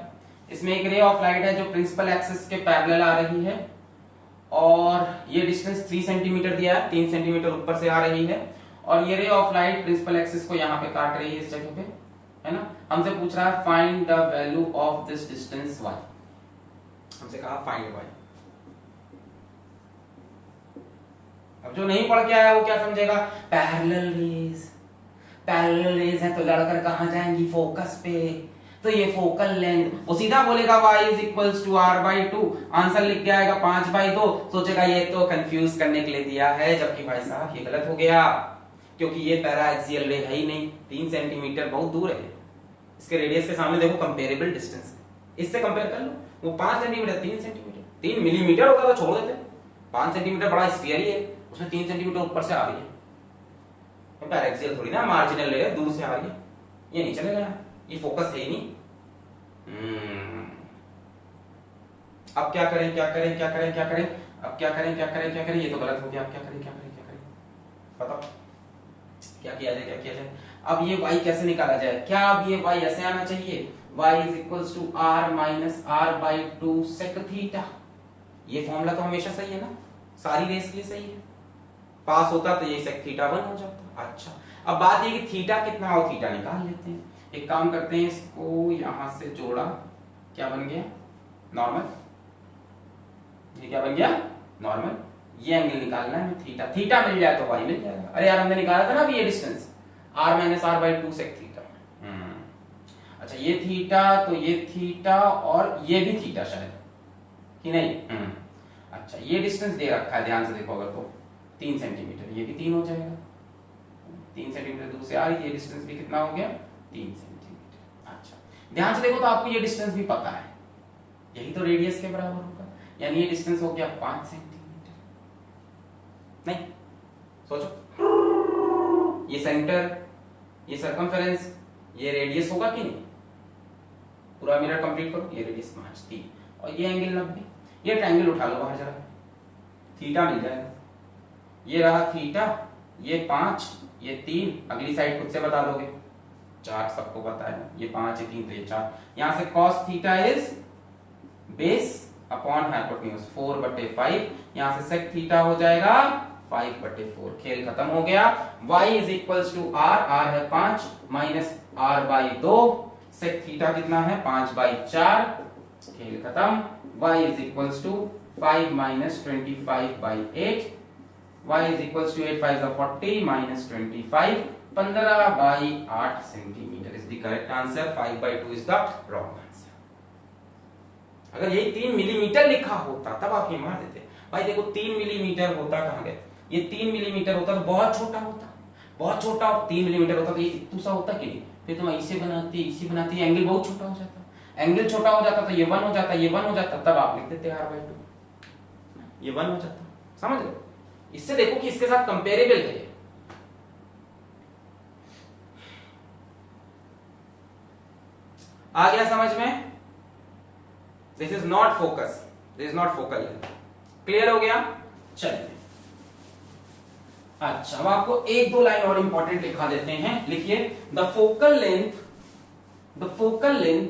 इसमें एक रे ऑफ लाइट है जो प्रिंसिपल एक्सिस के पैरेलल आ रही है और ये डिस्टेंस 3 सेंटीमीटर दिया है, 3 सेंटीमीटर ऊपर से आ रही है और ये रे ऑफ लाइट प्रिंसिपल एक्सिस को यहाँ पे काट रही है, इस जगह पे, है ना। हमसे पूछ रहा है find the value of this distance y। हमसे कहा फाइंड y। अब जो नहीं पढ़ के आया वो क्या समझेगा, पैरेलल रेज, पैरेलल रेज है तो लड़कर कहां जाएंगी, फोकस पे। तो तो ये फोकल लेंथ, वो सीधा बोलेगा y is equals to r/2, answer लिख के आएगा 5/2, सोचेगा ये तो कंफ्यूज करने के लिए दिया है, जबकि भाई साहब ये गलत हो गया, क्योंकि ये पैरा एक्सियल रे है ही नहीं, 3 सेंटीमीटर बहुत दूर है, इसके रेडियस के सामने देखो कंपेरेबल डिस्टेंस है, इससे कंपेयर कर लो, वो 5 सेंटीमीटर 3 सेंटीमीटर 3 मिलीमीटर होता तो छोड़ देते, 5 सेंटीमीटर बड़ा स्फीयर ही है, उसमें 3 सेंटीमीटर ऊपर से आ रही है, तो पैरा एक्सियल थोड़ी ना, मार्जिनल रे दूर से आ रही है, ये नहीं चलेगा, ये फोकस है ही नहीं। अब क्या करें क्या करें क्या करें क्या करें, अब क्या करें क्या करें क्या करें, ये तो गलत हो गया, अब क्या करें क्या करें क्या करें, बताओ क्या किया जाए क्या किया जाए। अब ये y कैसे निकाला जाए, क्या अब ये y ऐसे आना चाहिए, y is equals to r minus r/2 sec theta, ये फॉर्मूला तो हमेशा सही है ना, सारी रेस के लिए सही है, पास होता तो ये sec थीटा 1 हो जाता। अच्छा अब बात ये कि थीटा कितना हो, थीटा निकाल लेते हैं, एक काम करते हैं, इसको यहां से जोड़ा, क्या बन गया नॉर्मल, ये क्या बन गया नॉर्मल, ये एंगल निकालना है थीटा, थीटा मिल जाए तो y मिल जाएगा, अरे यार हमने निकाला था ना अभी ये distance r minus r/2 sec theta. अच्छा ये थीटा, तो ये थीटा और ये भी थीटा शायद कि नहीं, अच्छा ये डिस्टेंस दे रखा है, ध्यान से देखो अगर तो 3 सेंटीमीटर, ये भी 3 हो जाएगा, 3 सेंटीमीटर दूर से आ रही है, ये डिस्टेंस भी कितना हो गया 3 सेंटीमीटर। अच्छा ध्यान से देखो तो आपको ये डिस्टेंस भी पता है, यही तो रेडियस के बराबर होगा, यानी ये डिस्टेंस हो गया 5 सेंटीमीटर, नहीं सोचो, ये सेंटर, ये सर्कमफेरेंस, ये रेडियस होगा कि नहीं, पूरा मिरर कंप्लीट करो, ये रेडियस 5 3 और ये एंगल 90, ये ट्रायंगल उठा लो बाहर जरा, थीटा मिल जाएगा, ये रहा थीटा, ये 5 ये 3, अगली साइड खुद से बता दोगे, 4 सबको पता है, ये 5 ये 3 तो ये 4, यहां से cos theta is base upon hypotenuse 4/5, यहां से sec थीटा हो जाएगा 5/4, खेल खत्म हो गया, y is equals to r है 5 माइनस r/2, sec थीटा कितना है 5/4, खेल खत्म, y is equals to 5 minus 25/8, y is equals to 8 5 40 minus 25, 15/8 centimetre is the correct answer, 5/2 is the wrong answer. अगर यही 3 मिलीमीटर लिखा होता तब आप ये मार देते, भाई देखो 3 मिलीमीटर होता कहां गए, ये 3 मिलीमीटर होता तो बहुत छोटा होता, बहुत छोटा, 3 मिलीमीटर होता तो ये इतना सा होता कि नहीं, फिर तुम इसे बनाती एंगल बहुत छोटा हो जाता, एंगल छोटा हो जाता तो ये 1 हो जाता, ये 1 हो जाता, तब आप लिख देते r/2, ये 1 हो जाता, समझ लो, इससे देखो कि इसके साथ कंपेरेबल है, आ गया समझ में, this is not focus, this is not focal length, clear हो गया। चलिए अच्छा अब आपको 1-2 लाइन और इंपॉर्टेंट लिखा देते हैं, लिखिए the focal length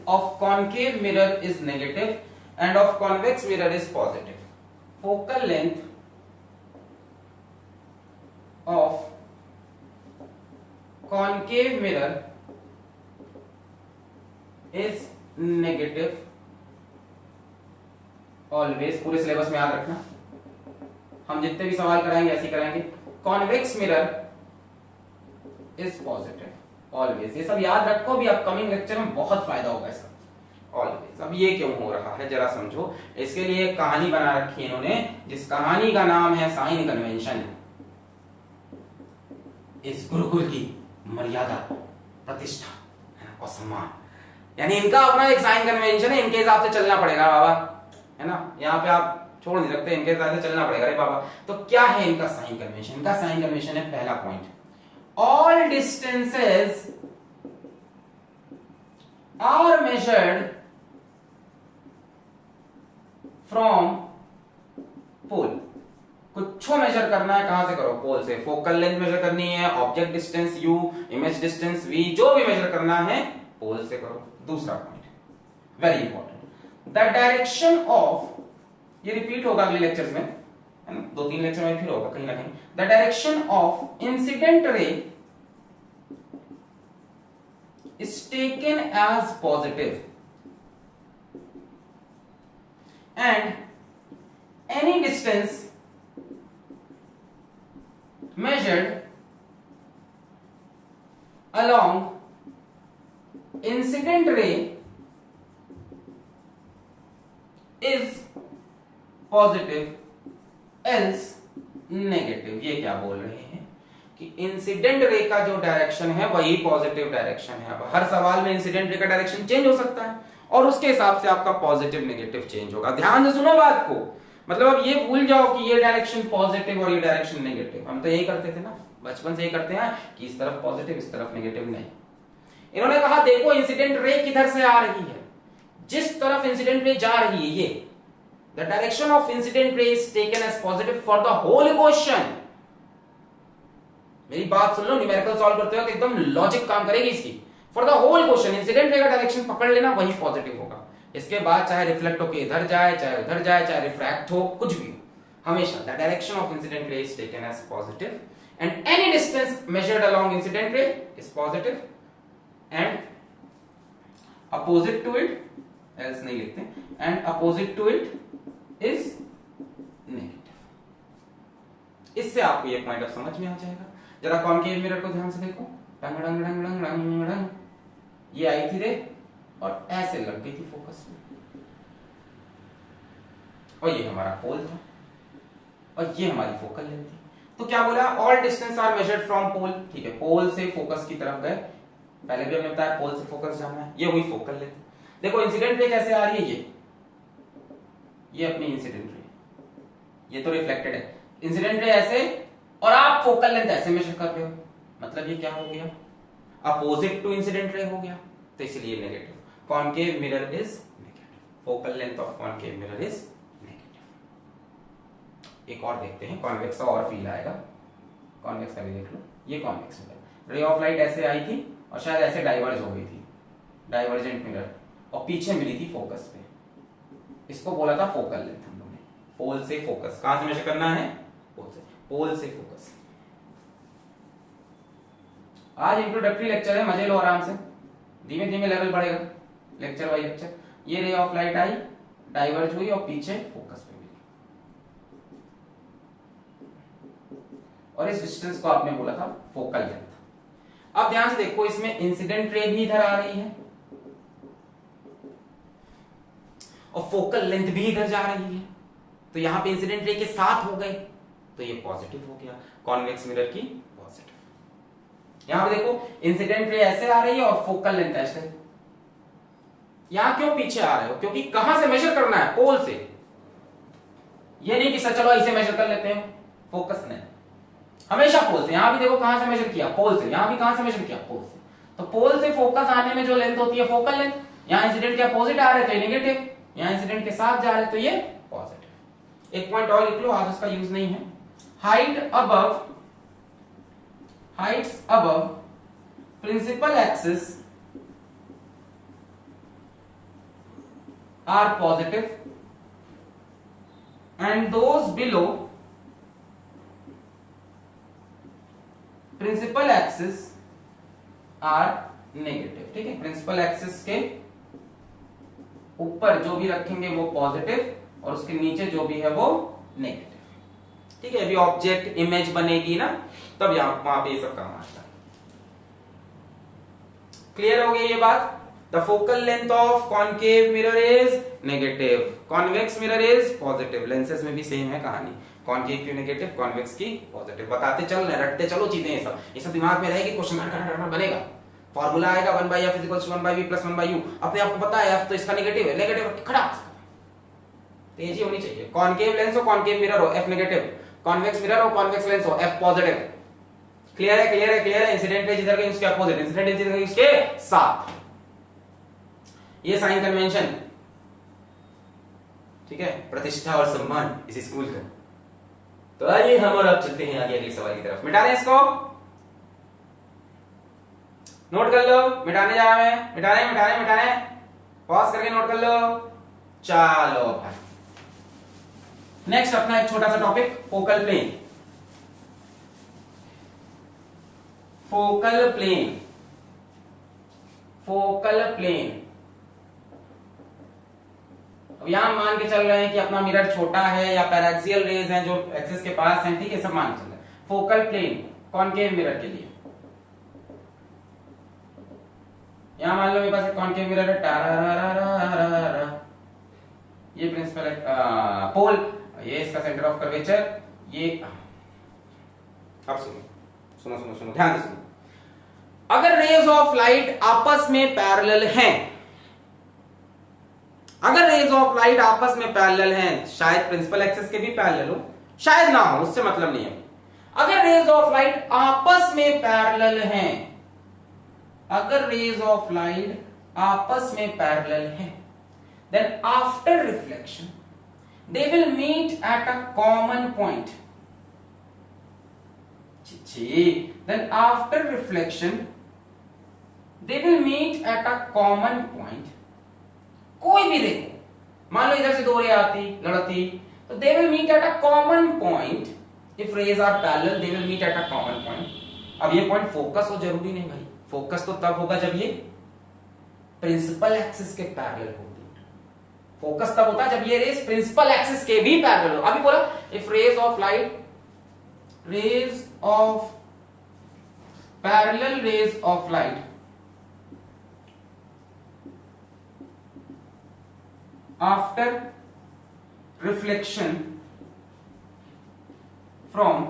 of concave mirror is negative end of convex mirror is positive, focal length of concave mirror is negative always, पूरे सिलेबस में याद रखना, हम जितने भी सवाल कराएंगे ऐसे कराएंगे, convex mirror is positive always, ये सब याद रखो, भी अपकमिंग लेक्चर में बहुत फायदा होगा इसका, ऑलवेज। अब ये क्यों हो रहा है जरा समझो, इसके लिए एक कहानी बना रखी है इन्होंने, जिस कहानी का नाम है साइन कन्वेंशन, इस गुरुकुल की मर्यादा, प्रतिष्ठा और सम्मान, यानी इनका अपना एक साइन कन्वेंशन है, इनके हिसाब से चलना पड़ेगा बाबा, है ना, यहाँ पे आप छोड़ नहीं सकते, इनके हिसाब से चलना पड़ेगा रे बाबा। तो क्या है इनका साइन कन्वेंशन, इनका साइन कन्वेंशन है पहला point, all distances are measured from pole, कुछ मेजर करना है, कहां से करो, पोल से, फोकल लेंथ मेजर करनी है, object distance u, image distance v, जो भी मेजर करना है पोल से करो। दूसरा point very important, the direction of, ये रिपीट होगा अगले लेक्चर्स में, है ना, 2-3 लेक्चर में फिर होगा कहीं ना कहीं, the direction of incident ray is taken as positive and any distance measured along incident ray is positive else negative. ये क्या बोल रहे हैं कि इंसिडेंट रे का जो डायरेक्शन है वही पॉजिटिव डायरेक्शन है। अब हर सवाल में इंसिडेंट रे का डायरेक्शन चेंज हो सकता है और उसके हिसाब से आपका पॉजिटिव नेगेटिव चेंज होगा। ध्यान से सुनो बात को, मतलब अब ये भूल जाओ कि ये डायरेक्शन पॉजिटिव और ये डायरेक्शन नेगेटिव। हम तो यही करते थे ना, बचपन से यही करते हैं कि इस तरफ पॉजिटिव इस तरफ नेगेटिव। नहीं, इन्होंने कहा देखो इंसिडेंट रे किधर से आ रही है, जिस तरफ इंसिडेंट रे जा रही है ये the direction of incident ray is taken as positive for the whole question. मेरी बात सुन लो, न्यूमेरिकल सॉल्व करते हो तो एकदम लॉजिक काम करेगी इसकी। For the whole question incident ray का डायरेक्शन पकड़ लेना, वही पॉजिटिव होगा। इसके बाद चाहे रिफ्लेक्ट होकर इधर जाए, चाहे उधर जाए, चाहे रिफ्रैक्ट हो, कुछ भी हो, हमेशा the direction of incident ray is taken as positive and any distance measured along incident ray is positive and opposite to it, else नहीं लिखते, and opposite to it is negative. इससे आपको ये पॉइंट ऑफ समझ में आ जाएगा। जरा कॉनकेव मिरर को ध्यान से देखो, डंग डंग डंग डंग डंग डंग, ये आई थी रे और ऐसे लग गई थी फोकस में, और ये हमारा पोल था और ये हमारी फोकल लेंथ थी। तो क्या बोला, all distance are measured from pole. ठीक है, पोल से फोकस की तरफ गए, पहले भी हमने बताया पोल से फोकस जाना है, ये हुई फोकल लेंथ। देखो इंसिडेंट रे कैसे आ रही है, ये अपनी इंसिडेंट रे, ये तो रिफ्लेक्टेड है। इंसिडेंट रे ऐसे और आप फोकल लेंथ ऐसे मेजर कर रहे हो, मतलब ये क्या हो गया, अपोजिट टू इंसिडेंट रे हो गया, तो इसलिए negative. Concave mirror is negative, focal length of concave mirror is negative. एक और देखते हैं, कॉन्वेक्स का और फील आएगा। कॉन्वेक्स का भी देख लो, ये कॉन्वेक्स मिरर, रे ऑफ लाइट ऐसे आई थी और शायद ऐसे डाइवर्ज हो गई थी, डाइवर्जेंट मिरर, और पीछे मिली थी फोकस पे। इसको बोला था फोकल लेंथ हम लोगों ने। पोल से फोकस, कहां से मेजर करना है, पोल से, पोल से फोकस। आज इंट्रोडक्टरी लेक्चर है, मजे लो आराम से, धीमे धीमे लेवल बढ़ेगा लेक्चर बाय लेक्चर। ये रे ऑफ लाइट आई, डाइवर्ज हुई और पीछे फोकस पे मिली, और इस डिस्टेंस को आपने बोला था फोकल लेंथ। अब ध्यान से देखो, इसमें इंसिडेंट रे भी इधर आ रही है और फोकल लेंथ भी इधर जा रही है, तो यहां पे इंसिडेंट रे के साथ हो गए, तो ये पॉजिटिव हो गया कॉन्वेक्स मिरर की पॉजिटिव। यहां पे देखो इंसिडेंट रे ऐसे आ रही है और फोकल लेंथ ऐसे। यहां क्यों पीछे आ रहे हो, क्योंकि कहां से मेजर करना है, पोल से। ये नहीं कि सर चलो इसे मेजर कर लेते हैं, फोकस नहीं, हमेशा पोल से। यहां भी देखो कहां से मेजर किया, पोल से। यहां भी कहां से मेजर किया, पोल से। तो पोल से फोकस आने में जो लेंथ होती है फोकल लेंथ, यहां इंसिडेंट के अपोजिट आ रहे तो ये नेगेटिव, यहां इंसिडेंट के साथ जा रहे तो ये पॉजिटिव। एक पॉइंट और लिख लो, आज उसका यूज नहीं है। Heights above principal axis are positive and those below principal axis are negative. ठीक है, प्रिंसिपल एक्सिस के ऊपर जो भी रखेंगे वो पॉजिटिव और उसके नीचे जो भी है वो नेगेटिव। ठीक है, अभी ऑब्जेक्ट इमेज बनेगी ना, तब वहां पे ये सब काम आता है। क्लियर हो गई ये बात। The focal length of concave mirror is negative, convex mirror is positive. Lenses में भी सेम है कहानी, कॉनकेव की नेगेटिव, कॉन्वेक्स की पॉजिटिव। बताते चल रहे, रटते चलो चीजें, ये सब दिमाग में रहेगी, क्वेश्चन बनेगा, फॉर्मूला आएगा 1/f = 1/v + 1/u। अपने आपको पता है f तो इसका नेगेटिव है, नेगेटिव खड़ा, तेजी होनी चाहिए। कॉनकेव लेंस हो, कॉनकेव मिरर हो, f नेगेटिव, कॉन्वेक्स मिरर हो, कॉन्वेक्स लेंस हो, f पॉजिटिव। क्लियर है, क्लियर है, क्लियर है। इंसिडेंट रे जिधर गई उसके अपोजिट, इंसिडेंट रे जिधर गई उसके साथ, ये साइन कन्वेंशन। ठीक है, प्रतिष्ठा और सम्मान इस स्कूल का। तो आइए हम और अब चलते हैं आगे अगले सवाल की तरफ। मिटा दें इसको, नोट कर लो, मिटाने जा रहे हैं, मिटाने पॉज करके नोट कर लो। चलो भाई, नेक्स्ट अपना एक छोटा सा topic, focal plane. Focal plane, focal plane. अब यहां मान के चल रहे हैं कि अपना मिरर छोटा है या पैराक्सियल रेज हैं जो एक्सिस के पास हैं, ठीक है, सब मान के चल रहे हैं। फोकल प्लेन कॉनकेव मिरर के लिए यहाँ मान लो मेरे पास एक कॉनकेव मिरर है, टारारारारारा, ये प्रिंसिपल पोल, ये इसका सेंटर ऑफ कर्वेचर, ये। अब सुनो सुनो सुनो ध्यान से सुनो। अगर रेज ऑफ लाइट आपस में पैरेलल हैं, अगर रेज ऑफ लाइट आपस में पैरेलल हैं, शायद प्रिंसिपल एक्सिस के भी पैरेलल हो, शायद ना हो, उससे मतलब नहीं है। अगर रेज ऑफ लाइट आपस में पैरेलल हैं, अगर रेज ऑफ लाइट आपस में पैरेलल हैं, then after reflection they will meet at a common point. Then after reflection they will meet at a common point. कोई भी रे, मान लो इधर से दो रे आती लड़ती, तो they will meet at a common point. If rays are parallel they will meet at a common point. अब ये पॉइंट फोकस हो जरूरी नहीं भाई, फोकस तो तब होगा जब ये प्रिंसिपल एक्सिस के पैरेलल होगी। फोकस तब होता है जब ये रेज प्रिंसिपल एक्सिस के भी पैरेलल हो। अभी बोला if rays of light, rays of parallel rays of light after reflection from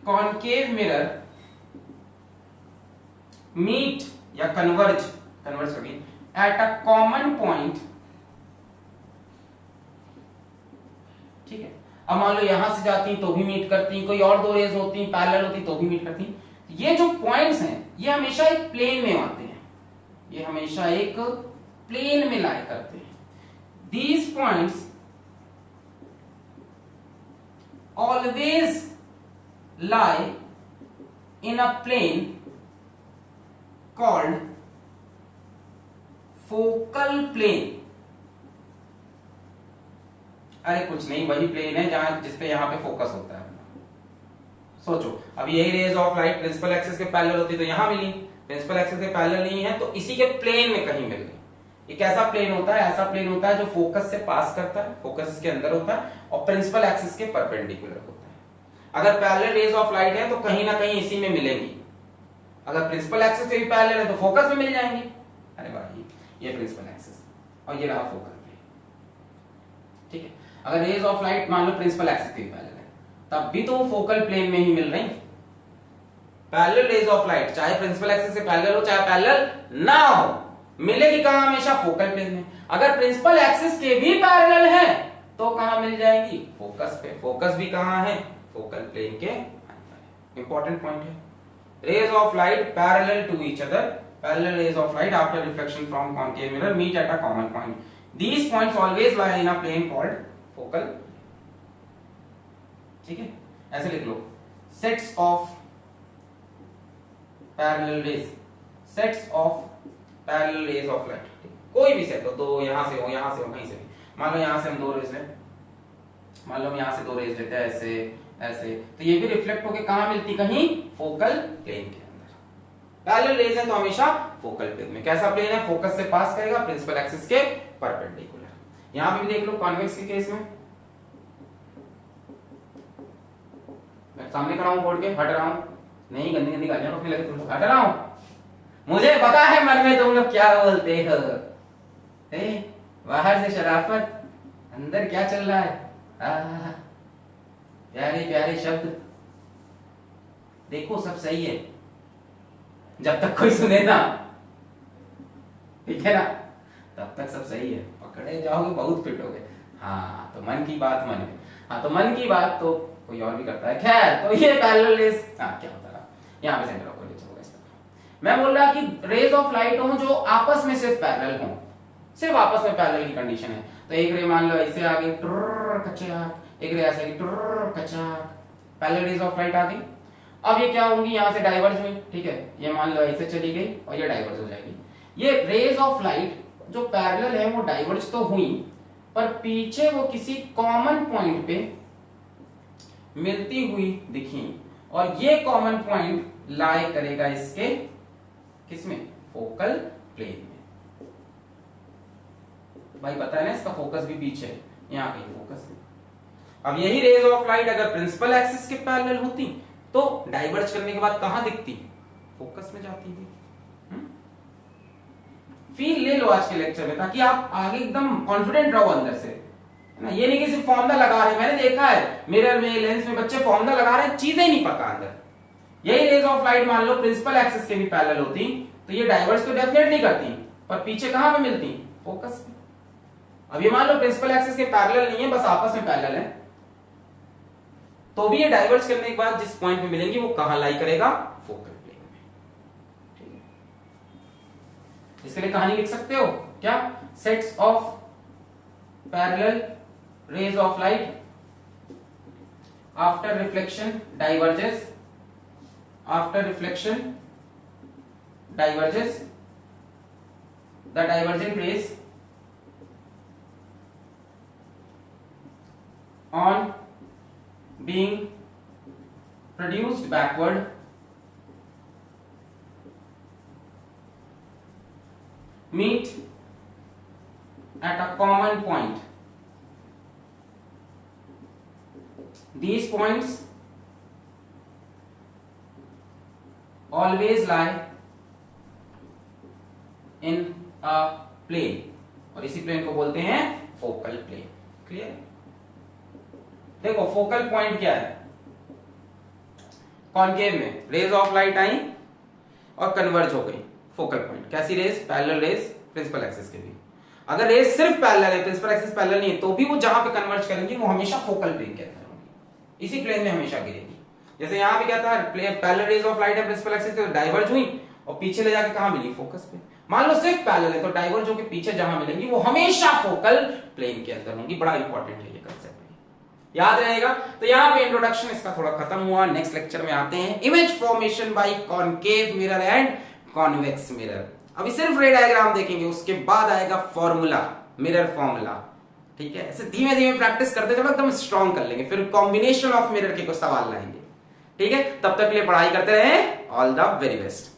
concave mirror meet या कन्वर्ज करिए at a common point, ठीक है। अब मान लो यहां से जाती तो भी मीट करती, कोई और दो रेज होती पैरेलल होती तो भी मीट करती। ये जो पॉइंट्स हैं ये हमेशा एक प्लेन में आते हैं, ये हमेशा एक प्लेन में लाई करते हैं। These points always lie in a plane called focal plane. अरे कुछ नहीं, वही प्लेन है जहां जिसपे यहां पे फोकस होता है। सोचो अब यही rays of light principal axis के पैरेलल होती तो यहां मिली, प्रिंसिपल एक्सिस के पैरेलल नहीं है तो इसी के प्लेन में कहीं मिल गई। एक ऐसा प्लेन होता है, ऐसा प्लेन होता है जो फोकस से पास करता है, फोकस इसके अंदर होता है और प्रिंसिपल एक्सिस के परपेंडिकुलर होता है। अगर पैरेलल रेज ऑफ लाइट है तो कहीं ना कहीं इसी में मिलेंगी, अगर प्रिंसिपल एक्सिस के भी पैरेलल है तो फोकस में मिल जाएंगी। अरे भाई ये प्रिंसिपल एक्सिस और ये रहा फोकल प्लेन, ठीक है। अगर रेज ऑफ लाइट मान लो प्रिंसिपल एक्सिस के पैरेलल है तब भी तो वो फोकल प्लेन में ही मिल रही। पैरेलल रेज ऑफ लाइट चाहे प्रिंसिपल एक्सिस से पैरेलल हो चाहे पैरेलल ना हो, मिलेगी कहां? हमेशा फोकल प्लेन में। अगर प्रिंसिपल एक्सिस के भी पैरेलल है तो कहां मिल जाएंगी? फोकस पे। फोकस भी कहां है? फोकल प्लेन के अंदर। इंपॉर्टेंट पॉइंट है। Rays of light parallel to each other, parallel rays of light after reflection from concave mirror meet at a common point. These points always lie in a plane called focal, ठीक है। ऐसे लिख लो, sets of parallel rays, sets of parallel rays of light, कोई भी सेट हो, दो यहां से हो कहीं से भी। मान लो यहां से हम दो रेज लें, मान लो हम यहां से दो रेज लेते हैं ऐसे ऐसे, तो ये भी रिफ्लेक्ट होके कहां मिलती? कहीं फोकल प्लेन के। पैरेलल रेज है तो हमेशा फोकल प्लेन में। कैसा प्लेन है? फोकस से पास करेगा, प्रिंसिपल एक्सिस के परपेंडिकुलर। यहां पे भी देख लो कॉन्वेक्स के केस में, मैं सामने खड़ा हूं बोर्ड के, हट रहा हूं नहीं, गंदी गंदी गालियां रोकने लगे तुम लोग, हट रहा हूं। मुझे पता है मन में तुम लोग क्या बोलते हो, बाहर से शराफत, अंदर क्या चल रहा है? प्यारे प्यारे शब्द, देखो सब सही है जब तक कोई सुने ना, ठीक है ना, तब तक सब सही है। पकड़े जाओगे बहुत फिटोगे। हाँ तो मन की बात मन में, हाँ तो मन की बात तो कोई और भी करता है। खैर तो ये पैरेलल रेज, हाँ क्या होता रहा, यहाँ पे सेंटर ऑफ कर्वेचर होगा इस तरह। मैं बोल रहा कि रेज ऑफ लाइट हो जो आपस में सिर्फ पैरेलल हो, सिर्फ आपस में पैरेलल की कंडीशन है। तो एक रे मान लो ऐसे आ गई कचाक, एक रे ऐसे कचाक, पैरेलल रेज ऑफ लाइट आ गई। अब ये क्या होंगी? यहां से डाइवर्ज हुई, ठीक है, ये मान लो ऐसे चली गई और ये डाइवर्ज हो जाएगी। ये रेज ऑफ लाइट जो पैरेलल है वो डाइवर्ज तो हुई, पर पीछे वो किसी कॉमन पॉइंट पे मिलती हुई दिखी, और ये कॉमन पॉइंट लाई करेगा इसके किसमें? फोकल प्लेन में। भाई पता है ना, इसका फोकस भी पीछे है, यहाँ कहीं फोकस है। अब यही रेज ऑफ लाइट अगर प्रिंसिपल एक्सिस के पैरेलल होती तो डाइवर्ज करने के बाद कहां दिखती? फोकस में जाती है। फील ले लो आज के लेक्चर में, ताकि आप आगे एकदम कॉन्फिडेंट रहो अंदर से, है ना। ये नहीं कि सिर्फ फॉर्मूला लगा रहे हैं, मैंने देखा है मिरर में, लेंस में बच्चे फॉर्मूला लगा रहे हैं, चीजें ही नहीं पता अंदर। यही रेज ऑफ लाइट मान लो प्रिंसिपल एक्सिस के भी पैरेलल होती तो ये डाइवर्स तो डेफिनेटली करती, पर पीछे कहां पे मिलती, फोकस पे। अब ये मान लो प्रिंसिपल एक्सिस के पैरेलल नहीं है, बस आपस में पैरेलल है, तो भी ये डाइवर्स करने के बाद जिस पॉइंट पे मिलेंगी वो कहां लाई करेगा, फोकल प्लेन में। ठीक है, इसके लिए कहानी लिख सकते हो क्या, sets of parallel rays of light after reflection diverges, after reflection diverges, the divergent rays on being produced backward meet at a common point. These points always lie in a plane, और इसी प्लेन को बोलते हैं फोकल प्लेन। क्लियर? देखो फोकल पॉइंट क्या है, कॉनकेव में रेज ऑफ लाइट आई और कन्वर्ज हो गई, फोकल पॉइंट। कैसी rays, parallel rays principal axis के भी। अगर रेज सिर्फ पैरेलल है, प्रिंसिपल एक्सिस पैरेलल नहीं है, तो भी वो जहां पे कन्वर्ज करेंगी वो हमेशा फोकल प्लेन के अंदर होंगी, इसी प्लेन में हमेशा गिरेगी। जैसे यहां पे क्या था, पैरेलल रेज ऑफ लाइट है प्रिंसिपल एक्सिस से, डाइवर्ज हुई और पीछे ले जाके कहां मिली, फोकस पे। मान लो सिर्फ पैरेलल है तो डाइवर्ज होकर पीछे जहां मिलेंगी वो हमेशा फोकल प्लेन के अंदर होंगी। बड़ा इंपॉर्टेंट है ये कंसेप्ट, याद रहेगा। तो यहां पे इंट्रोडक्शन इसका थोड़ा खत्म हुआ। नेक्स्ट लेक्चर में आते हैं image formation by concave mirror and convex mirror. अभी सिर्फ रे डायग्राम देखेंगे, उसके बाद आएगा फॉर्मूला, मिरर फॉर्मूला। ठीक है, ऐसे धीमे धीमे प्रैक्टिस करते चलो, एकदम स्ट्रॉन्ग कर लेंगे, फिर कॉम्बिनेशन ऑफ मिरर के कुछ सवाल लाएंगे। ठीक है, तब तक के लिए पढ़ाई करते रहे। All the very best.